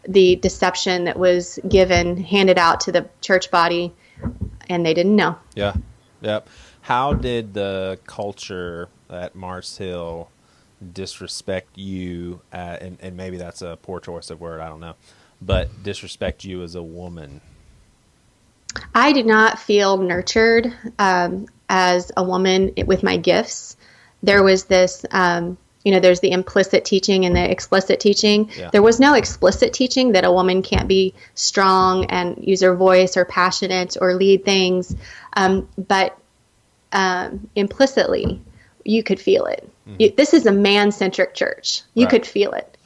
the deception that was handed out to the church body, and they didn't know. How did the culture at Mars Hill disrespect you, and maybe that's a poor choice of word, I don't know, but disrespect you as a woman? I did not feel nurtured as a woman with my gifts. There was this, there's the implicit teaching and the explicit teaching. There was no explicit teaching that a woman can't be strong and use her voice or passionate or lead things, but implicitly, you could feel it. This is a man-centric church. You could feel it.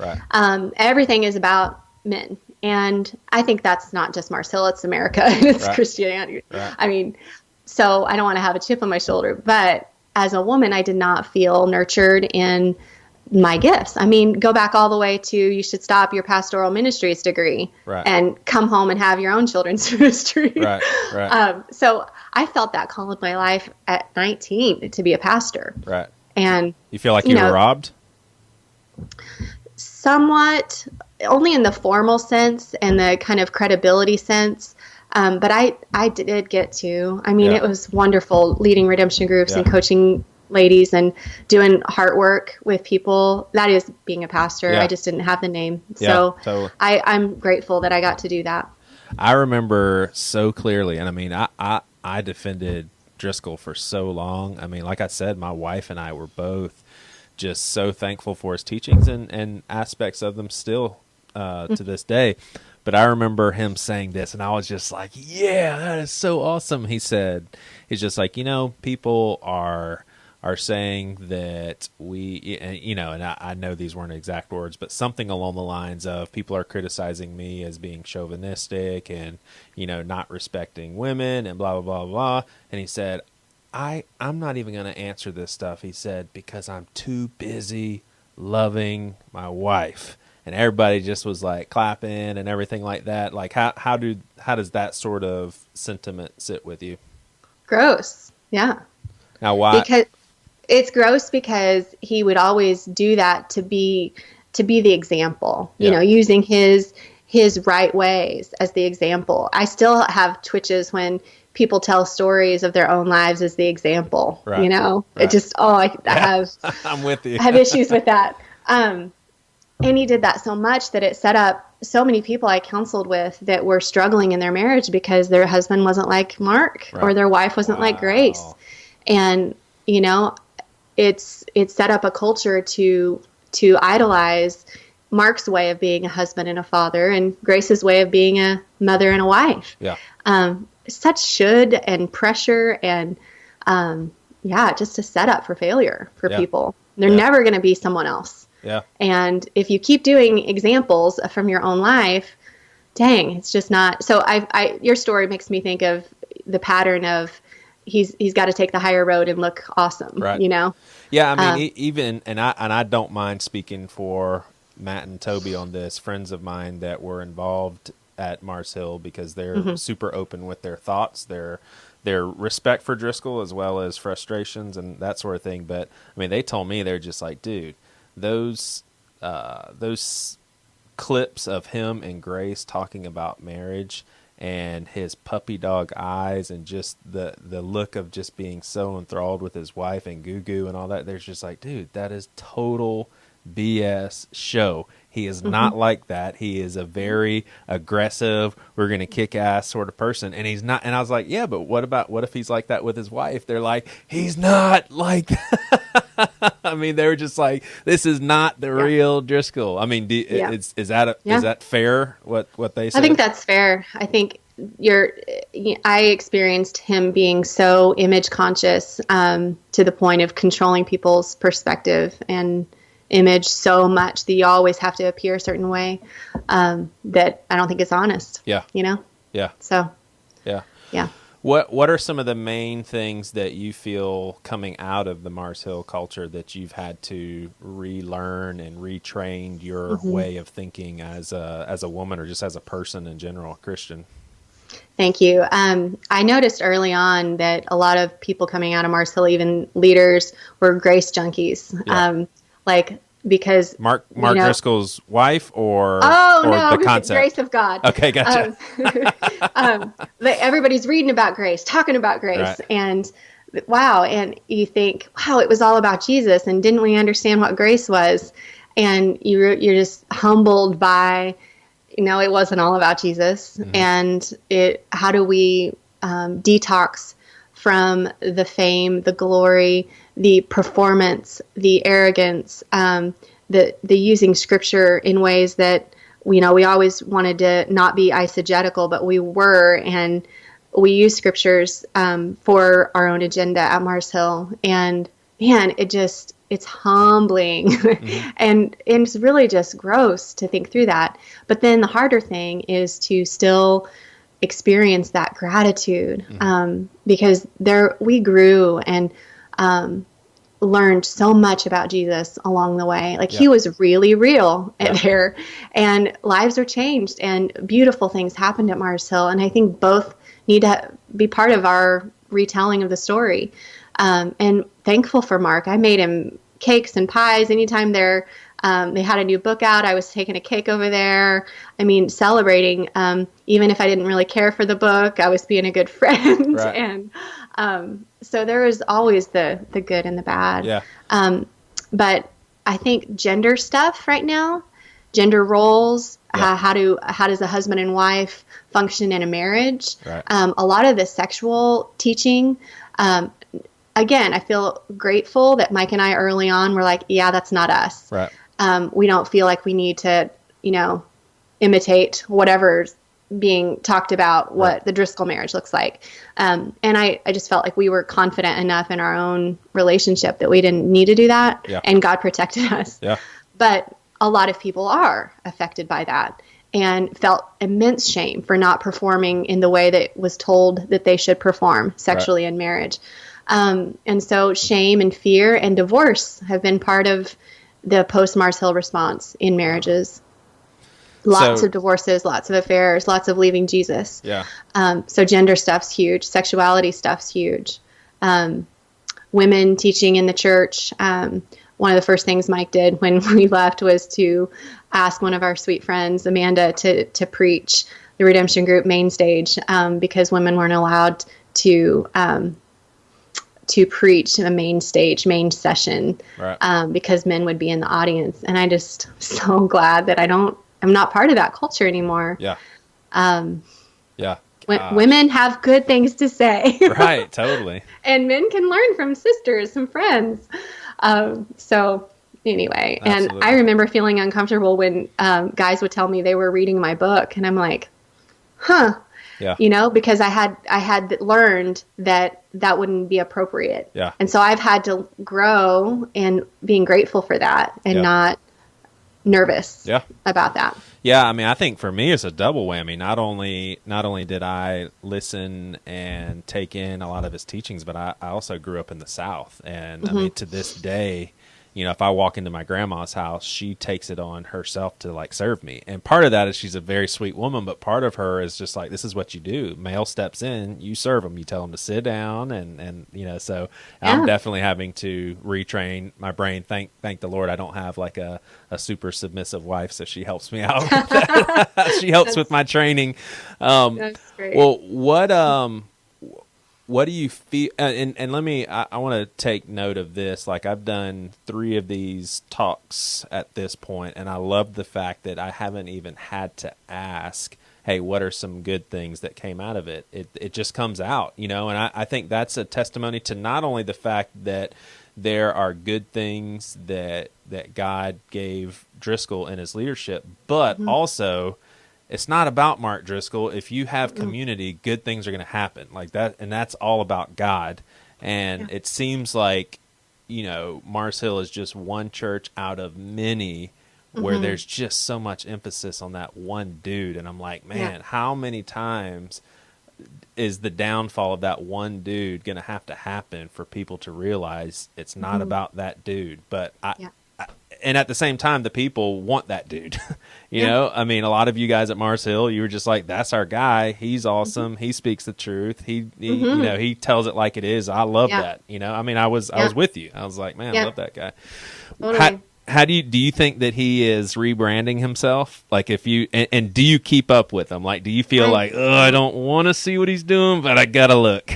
Everything is about men. And I think that's not just Mars Hill, it's America, and it's Christianity. I mean, so I don't want to have a chip on my shoulder. But as a woman, I did not feel nurtured in my gifts. I mean, go back all the way to you should stop your pastoral ministries degree and come home and have your own children's ministry. So I felt that call in my life at 19 to be a pastor. And you feel like you were robbed? Somewhat, only in the formal sense and the kind of credibility sense. But I did get to. I mean, Yeah. it was wonderful leading redemption groups Yeah. and coaching ladies and doing heart work with people. That is being a pastor. Yeah. I just didn't have the name. Yeah, So totally. I'm grateful that I got to do that. I remember so clearly, and I mean, I defended Driscoll for so long. I mean, like I said, my wife and I were both just so thankful for his teachings and aspects of them still to this day. But I remember him saying this, and I was just like, yeah, that is so awesome. He's just like, people are saying that and I know these weren't exact words, but something along the lines of people are criticizing me as being chauvinistic and, not respecting women and blah, blah, blah, blah. And he said, I'm not even going to answer this stuff. He said, because I'm too busy loving my wife. And everybody just was like clapping and everything like that. Like how does that sort of sentiment sit with you? Gross. Yeah. Now why? Because it's gross because he would always do that to be the example, using his right ways as the example. I still have twitches when people tell stories of their own lives as the example, Right. It Right. just, I have, I'm with you. I have issues with that. And he did that so much that it set up so many people I counseled with that were struggling in their marriage because their husband wasn't like Mark Right. or their wife wasn't like Grace. And, it's set up a culture to idolize Mark's way of being a husband and a father and Grace's way of being a mother and a wife. Yeah. Such should and pressure and, just a setup for failure for people. They're never going to be someone else. Yeah. And if you keep doing examples from your own life, dang, it's just not. So your story makes me think of the pattern of he's got to take the higher road and look awesome, Right. Yeah, I mean, even and I don't mind speaking for Matt and Toby on this. Friends of mine that were involved at Mars Hill because they're super open with their thoughts, their respect for Driscoll as well as frustrations and that sort of thing. But I mean, they told me they're just like, dude, those clips of him and Grace talking about marriage and his puppy dog eyes and just the look of just being so enthralled with his wife and Goo Goo and all that, there's just like, dude, that is total BS show. He is not like that. He is a very aggressive, we're going to kick ass sort of person. And he's not. And I was like, yeah, but what if he's like that with his wife? They're like, he's not like that. I mean, they were just like, this is not the real Driscoll. I mean, is that fair? What they said? I think that's fair. I think I experienced him being so image conscious to the point of controlling people's perspective and image so much that you always have to appear a certain way that I don't think it's honest. Yeah. Yeah. So. Yeah. Yeah. What are some of the main things that you feel coming out of the Mars Hill culture that you've had to relearn and retrain your way of thinking as a woman or just as a person in general, Christian? Thank you. I noticed early on that a lot of people coming out of Mars Hill, even leaders, were grace junkies. Yeah. Because Mark Driscoll's wife or no, the concept? Grace of God. Okay, gotcha. Everybody's reading about grace, talking about grace, right. And wow, and you think, wow, it was all about Jesus, and didn't we understand what grace was? And you're just humbled by, it wasn't all about Jesus, and how do we detox from the fame, the glory, the performance, the arrogance, the using scripture in ways that, we always wanted to not be eisegetical, but we were, and we use scriptures for our own agenda at Mars Hill. And man, it's humbling and it's really just gross to think through that. But then the harder thing is to still experience that gratitude because we grew and learned so much about Jesus along the way. He was really real there, and lives are changed and beautiful things happened at Mars Hill. And I think both need to be part of our retelling of the story. And thankful for Mark. I made him cakes and pies anytime they're They had a new book out. I was taking a cake over there. I mean, celebrating. Even if I didn't really care for the book, I was being a good friend. Right. And so there was always the good and the bad. Yeah. But I think gender stuff right now, gender roles, how does a husband and wife function in a marriage? Right. A lot of the sexual teaching. Again, I feel grateful that Mike and I early on were like, yeah, that's not us. Right. We don't feel like we need to, imitate whatever's being talked about, what the Driscoll marriage looks like. And I just felt like we were confident enough in our own relationship that we didn't need to do that. Yeah. And God protected us. Yeah. But a lot of people are affected by that and felt immense shame for not performing in the way that was told that they should perform sexually in marriage. And so shame and fear and divorce have been part of the post-Mars Hill response in marriages. Lots of divorces, lots of affairs, lots of leaving Jesus. Yeah. So gender stuff's huge. Sexuality stuff's huge. Women teaching in the church. One of the first things Mike did when we left was to ask one of our sweet friends, Amanda, to preach the Redemption Group main stage because women weren't allowed to preach a main stage, main session, because men would be in the audience. And I just so glad that I'm not part of that culture anymore. Yeah. Yeah. Women have good things to say. Right. Totally. And men can learn from sisters, from friends. So anyway, Absolutely. And I remember feeling uncomfortable when guys would tell me they were reading my book, and I'm like, huh. Yeah. Because I had learned that wouldn't be appropriate. Yeah. And so I've had to grow in being grateful for that and not nervous about that. Yeah, I mean, I think for me it's a double whammy. Not only did I listen and take in a lot of his teachings, but I also grew up in the South, and I mean, to this day, if I walk into my grandma's house, she takes it on herself to like serve me. And part of that is she's a very sweet woman, but part of her is just like, this is what you do. Male steps in, you serve them, you tell them to sit down. And so I'm definitely having to retrain my brain. Thank the Lord I don't have like a super submissive wife, so she helps me out with that. She helps with my training. That's great. Well, what do you feel? And let me, I want to take note of this. Like, I've done 3 of these talks at this point, and I love the fact that I haven't even had to ask, hey, what are some good things that came out of it? It just comes out, and I think that's a testimony to not only the fact that there are good things that God gave Driscoll in his leadership, but also it's not about Mark Driscoll. If you have community, good things are going to happen like that. And that's all about God. And it seems like, Mars Hill is just one church out of many where there's just so much emphasis on that one dude. And I'm like, man, how many times is the downfall of that one dude going to have to happen for people to realize it's not about that dude? But and at the same time, the people want that dude. I mean, a lot of you guys at Mars Hill, you were just like, that's our guy. He's awesome. He speaks the truth. He he tells it like it is. I love that. I mean, I was with you. I was like, man, I love that guy. Totally. How do you think that he is rebranding himself? Like, if you, and do you keep up with him? Like, do you feel like, I don't want to see what he's doing, but I got to look?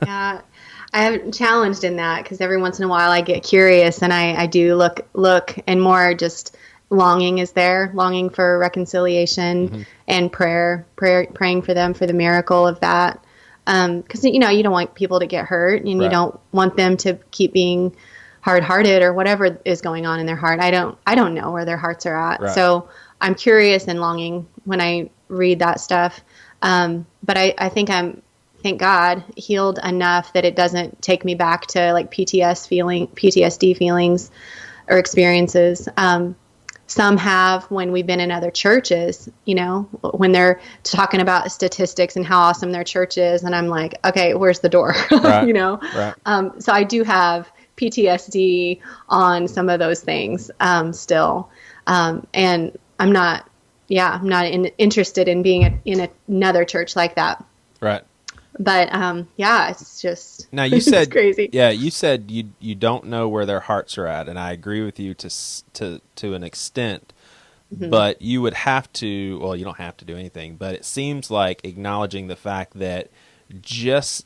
Yeah. I haven't challenged in that because every once in a while I get curious and I do look and more just longing is there, longing for reconciliation and praying for them for the miracle of that. Because, you don't want people to get hurt and you don't want them to keep being hard-hearted or whatever is going on in their heart. I don't know where their hearts are at. Right. So I'm curious and longing when I read that stuff. But I think thank God, healed enough that it doesn't take me back to like PTSD feelings or experiences. Some have when we've been in other churches, when they're talking about statistics and how awesome their church is. And I'm like, okay, where's the door? Right. Right. So I do have PTSD on some of those things still. And I'm not interested in being in another church like that. Right. But yeah, it's just Now you it's said, crazy. yeah, you said you don't know where their hearts are at, and I agree with you to an extent. Hmm. But you would have to, well, you don't have to do anything, but it seems like acknowledging the fact that just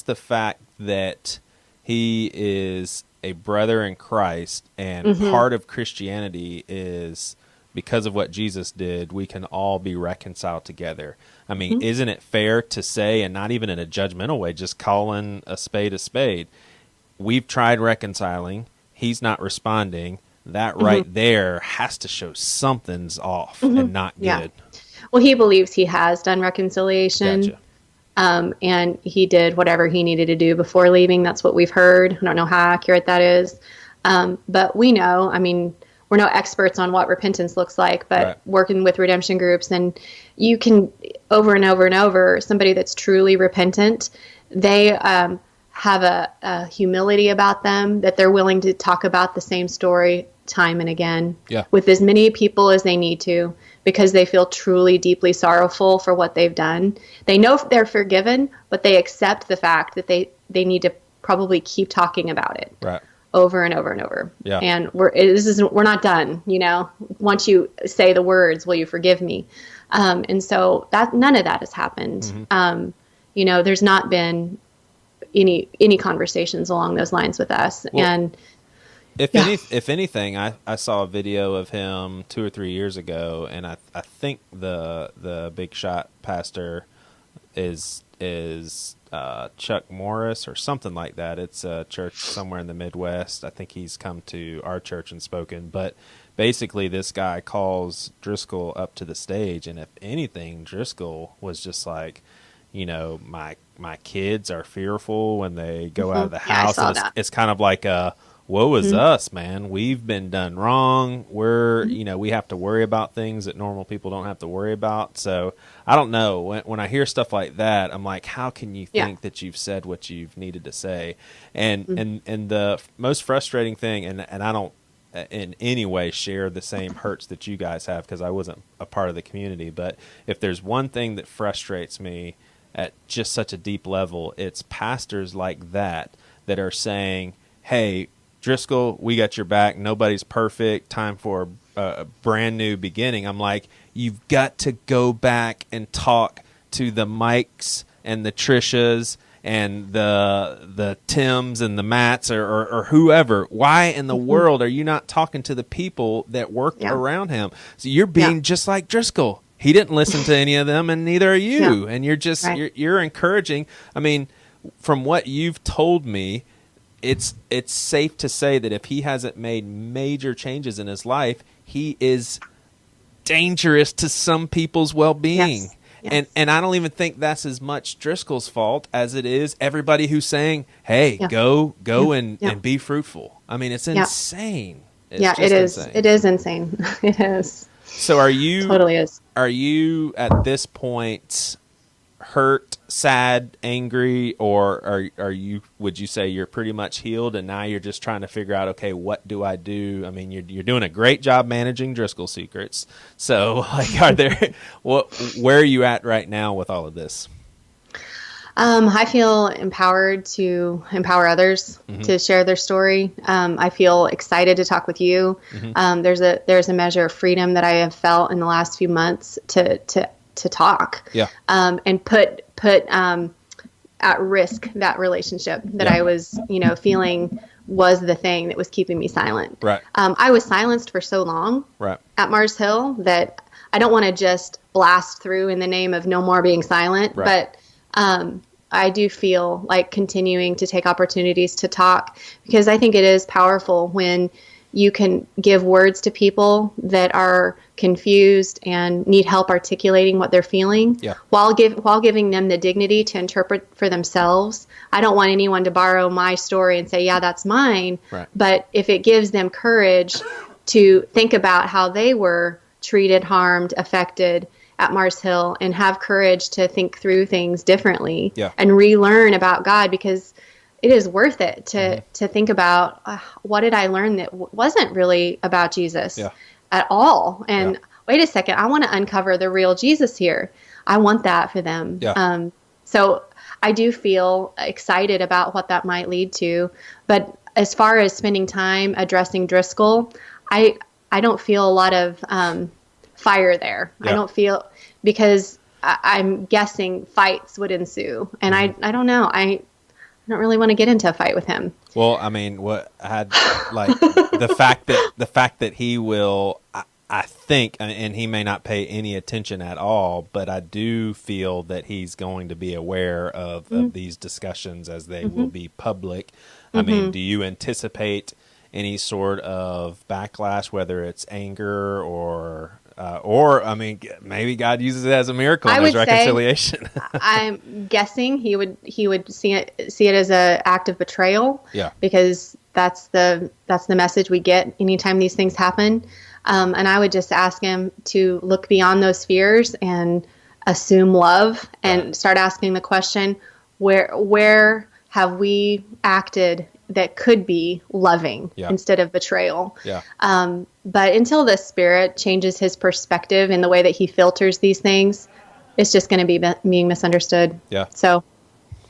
the fact that he is a brother in Christ, and Hmm. part of Christianity is because of what Jesus did, we can all be reconciled together. I mean, Hmm. isn't it fair to say, and not even in a judgmental way, just calling a spade, we've tried reconciling, he's not responding, that Hmm. right there has to show something's off Hmm. and not Yeah. good. Well, he believes he has done reconciliation. Gotcha. And he did whatever he needed to do before leaving. That's what we've heard. I don't know how accurate that is. But we know, I mean, we're no experts on what repentance looks like, Right. but working with redemption groups, and you can over and over and over, somebody that's truly repentant, they have a humility about them that they're willing to talk about the same story time and again Yeah. with as many people as they need to, because they feel truly deeply sorrowful for what they've done. They know they're forgiven, but they accept the fact that they need to probably keep talking about it Right. over and over and over. Yeah. And we're not done, you know. Once you say the words, will you forgive me? And so that none of that has happened. Mm-hmm. You know, there's not been any conversations along those lines with us. Well, And if if anything, I saw a video of him 2 or 3 years ago, and I think the big shot pastor is Chuck Morris or something like that. It's a church somewhere in the Midwest. I think he's come to our church and spoken. But basically, this guy calls Driscoll up to the stage, and if anything, Driscoll was just like, you know, my kids are fearful when they go out of the yeah, I house, saw and that. it's kind of like a woe is Mm-hmm. us, man. We've been done wrong. You know, we have to worry about things that normal people don't have to worry about. So I don't know. When I hear stuff like that, I'm like, how can you Yeah. think that you've said what you've needed to say? And Mm-hmm. the most frustrating thing, and I don't in any way share the same hurts that you guys have because I wasn't a part of the community. But if there's one thing that frustrates me at just such a deep level, it's pastors like that are saying, hey, Driscoll, we got your back. Nobody's perfect. Time for a brand new beginning. I'm like, you've got to go back and talk to the Mikes and the Trishas and the Tims and the Matts or whoever. Why in the world are you not talking to the people that work Yeah. around him? So you're Yeah. being just like Driscoll. He didn't listen to any of them, and neither are you. Yeah. And you're just Right. you're encouraging. I mean, from what you've told me, it's safe to say that if he hasn't made major changes in his life, he is dangerous to some people's well-being. Yes. Yes. And I don't even think that's as much Driscoll's fault as it is everybody who's saying, "Hey, Yeah. go Yeah. and Yeah. be fruitful." I mean, it's Yeah. insane. It's Yeah, just it is. insane. It is insane. It is. So Totally is. are you at this point hurt, sad, angry, or are you, would you say you're pretty much healed and now you're just trying to figure out, okay, what do I do? I mean, you're doing a great job managing Driscoll secrets. So like, are there, where are you at right now with all of this? I feel empowered to empower others to share their story. I feel excited to talk with you. There's a measure of freedom that I have felt in the last few months to talk. Yeah. And put at risk that relationship that Yeah. I was, feeling was the thing that was keeping me silent. Right. I was silenced for so long Right. at Mars Hill that I don't want to just blast through in the name of no more being silent, Right. but I do feel like continuing to take opportunities to talk, because I think it is powerful when you can give words to people that are confused and need help articulating what they're feeling, Yeah. while giving them the dignity to interpret for themselves. I don't want anyone to borrow my story and say, yeah, that's mine. Right. But if it gives them courage to think about how they were treated, harmed, affected at Mars Hill, and have courage to think through things differently, Yeah. and relearn about God, because it is worth it to think about what did I learn that wasn't really about Jesus Yeah. at all. And Yeah. wait a second, I want to uncover the real Jesus here. I want that for them. Yeah. So I do feel excited about what that might lead to. But as far as spending time addressing Driscoll, I don't feel a lot of fire there. Yeah. I don't feel, because I'm guessing fights would ensue. And I don't know. I don't really want to get into a fight with him. Well, I mean, what had like the fact that he will, I think, and he may not pay any attention at all, but I do feel that he's going to be aware of these discussions as they will be public. I mean, do you anticipate any sort of backlash, whether it's anger or I mean, maybe God uses it as a miracle in his reconciliation? I'm guessing he would see it as an act of betrayal. Yeah, because that's the message we get anytime these things happen. And I would just ask him to look beyond those fears and assume love, and start asking the question, where have we acted that could be loving instead of betrayal? Yeah. But until the Spirit changes his perspective in the way that he filters these things, it's just going to be being misunderstood. Yeah. So,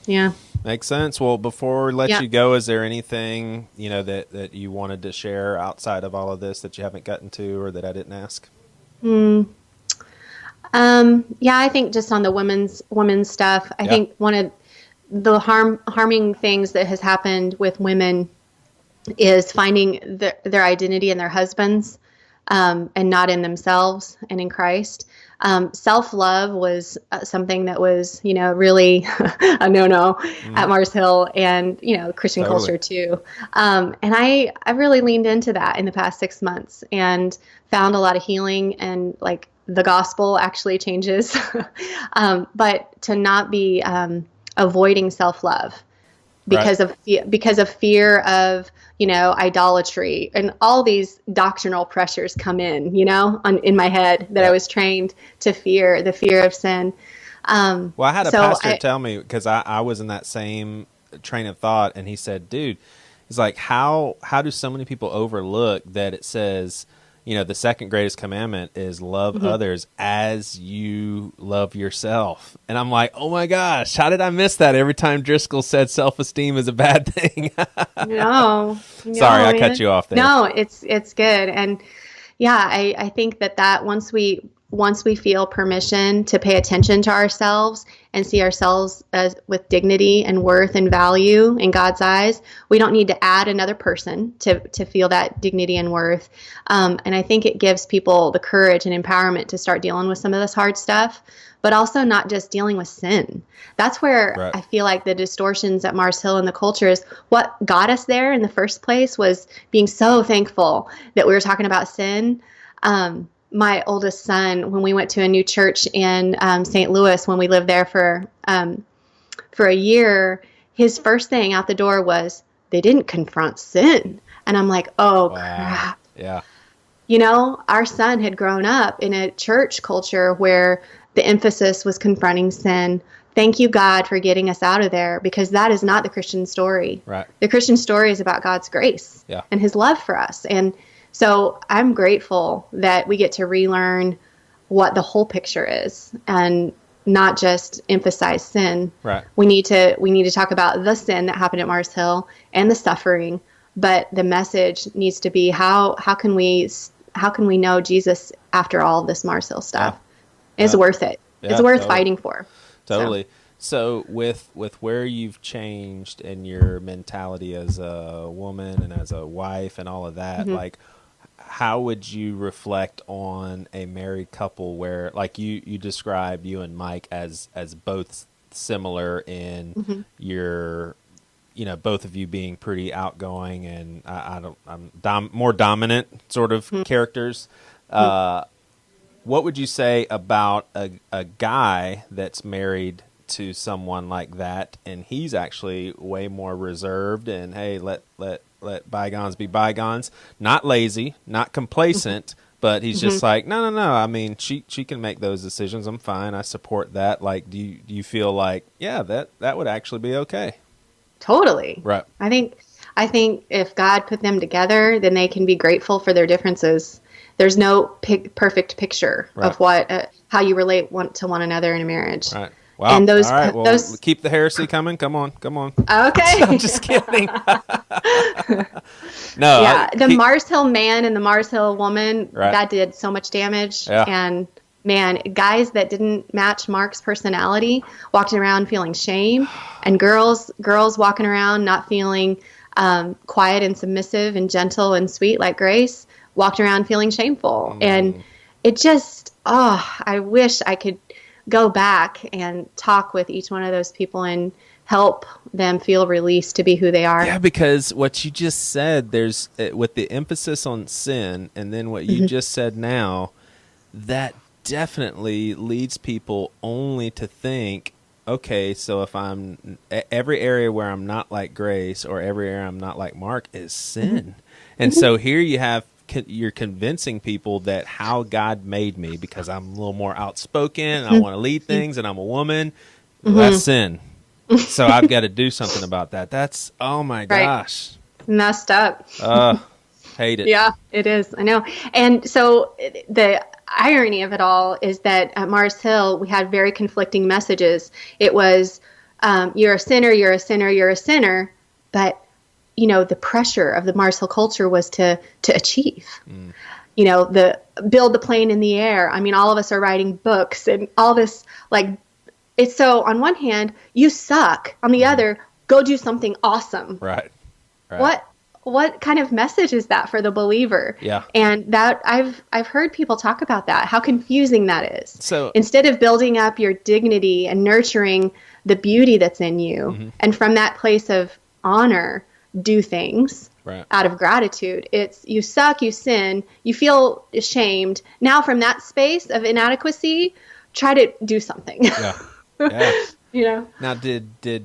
yeah. Makes sense. Well, before we let you go, is there anything, that you wanted to share outside of all of this that you haven't gotten to or that I didn't ask? I think just on the women's stuff, I think one of the harming things that has happened with women is finding their identity in their husbands, and not in themselves and in Christ. Self-love was something that was, really a no-no at Mars Hill, and, Christian culture too. And I really leaned into that in the past 6 months and found a lot of healing, and like the gospel actually changes. But to not be avoiding self-love because of fear of, idolatry, and all these doctrinal pressures come in, in my head that I was trained to fear, the fear of sin. Well, I had a pastor tell me, because I was in that same train of thought, and he said, dude, it's like, how do so many people overlook that it says, the second greatest commandment is love others as you love yourself. And I'm like, oh my gosh, how did I miss that every time Driscoll said self-esteem is a bad thing? No, sorry, I cut you off there. No, it's good. And I think that once we feel permission to pay attention to ourselves and see ourselves as with dignity and worth and value in God's eyes, we don't need to add another person to feel that dignity and worth. And I think it gives people the courage and empowerment to start dealing with some of this hard stuff, but also not just dealing with sin. That's where I feel like the distortions at Mars Hill and the culture is what got us there in the first place, was being so thankful that we were talking about sin. My oldest son, when we went to a new church in St. Louis, when we lived there for a year, his first thing out the door was, they didn't confront sin. And I'm like, oh, crap. Yeah. Our son had grown up in a church culture where the emphasis was confronting sin. Thank you, God, for getting us out of there, because that is not the Christian story. Right. The Christian story is about God's grace and his love for us. And so I'm grateful that we get to relearn what the whole picture is and not just emphasize sin. Right. We need to talk about the sin that happened at Mars Hill and the suffering, but the message needs to be how can we know Jesus after all this Mars Hill stuff? It's worth it. It's worth fighting for. Totally. So with where you've changed in your mentality as a woman and as a wife and all of that, like, how would you reflect on a married couple where, like, you described you and Mike as both similar in your, both of you being pretty outgoing and I'm more dominant sort of characters. What would you say about a guy that's married to someone like that, and he's actually way more reserved and, hey, let bygones be bygones, not lazy, not complacent, but he's just like, no. I mean, she can make those decisions. I'm fine. I support that. Like, do you feel like, that would actually be okay? Totally. Right. I think if God put them together, then they can be grateful for their differences. There's no perfect picture of what how you relate to one another in a marriage. Right. Wow. And those, all right. Well, those, keep the heresy coming. Come on. okay. I'm just kidding. No. Yeah. The Mars Hill man and the Mars Hill woman, Right. that did so much damage. Yeah. And man, guys that didn't match Mark's personality walking around feeling shame, and girls walking around not feeling quiet and submissive and gentle and sweet like Grace, walked around feeling shameful. And it just, I wish I could go back and talk with each one of those people and help them feel released to be who they are. Yeah, because what you just said, there's with the emphasis on sin, and then what you just said now, that definitely leads people only to think, okay, so if I'm every area where I'm not like Grace or every area I'm not like Mark is sin. And so here you have, you're convincing people that how God made me, because I'm a little more outspoken and I want to lead things and I'm a woman, well, that's sin. So I've got to do something about that. That's, oh my gosh. Messed up. Hate it. Yeah, it is. I know. And so the irony of it all is that at Mars Hill, we had very conflicting messages. It was, you're a sinner, you're a sinner, you're a sinner. But, you know, the pressure of the Mars Hill culture was to achieve. You know, build the plane in the air. I mean, all of us are writing books and all this, like, it's so on one hand, you suck. On the other, go do something awesome. Right. What kind of message is that for the believer? Yeah. And that I've heard people talk about that, how confusing that is. So instead of building up your dignity and nurturing the beauty that's in you, and from that place of honor, do things out of gratitude. It's you suck, you sin, you feel ashamed. Now from that space of inadequacy, try to do something. Yeah. Yeah. You know. Now, did it,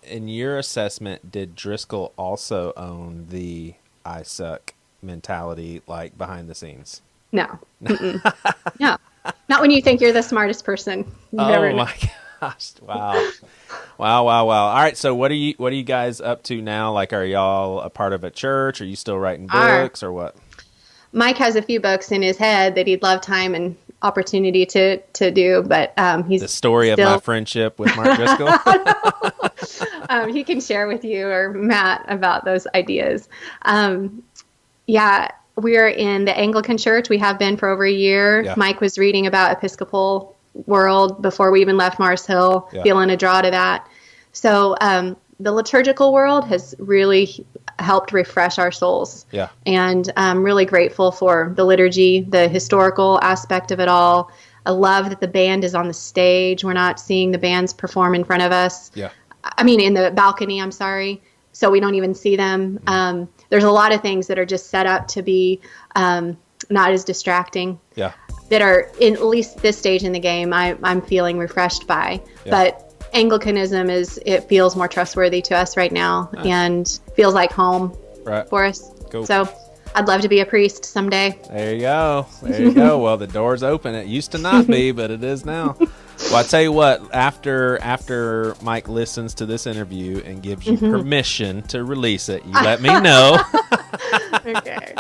in your assessment, did Driscoll also own the I suck mentality, like behind the scenes? No. No. Not when you think you're the smartest person you've ever known. My gosh. Wow. All right. So what are you guys up to now? Like, are y'all a part of a church? Are you still writing books or what? Mike has a few books in his head that he'd love time and opportunity to do, but he's the story of my friendship with Mark Driscoll. He can share with you or Matt about those ideas. Yeah, we're in the Anglican Church. We have been for over a year. Yeah. Mike was reading about Episcopal world before we even left Mars Hill, feeling a draw to that. So the liturgical world has really helped refresh our souls. Yeah. And I'm really grateful for the liturgy, the historical aspect of it all. I love that the band is on the stage. We're not seeing the bands perform in front of us. Yeah. I mean, in the balcony, I'm sorry. So we don't even see them. There's a lot of things that are just set up to be not as distracting. Yeah. That are, in at least this stage in the game, I'm feeling refreshed by. Yeah. But Anglicanism it feels more trustworthy to us right now and feels like home for us. Cool. So I'd love to be a priest someday. There you go. Well, the door's open. It used to not be, but it is now. Well, I tell you what, after Mike listens to this interview and gives you permission to release it, you let me know. Okay.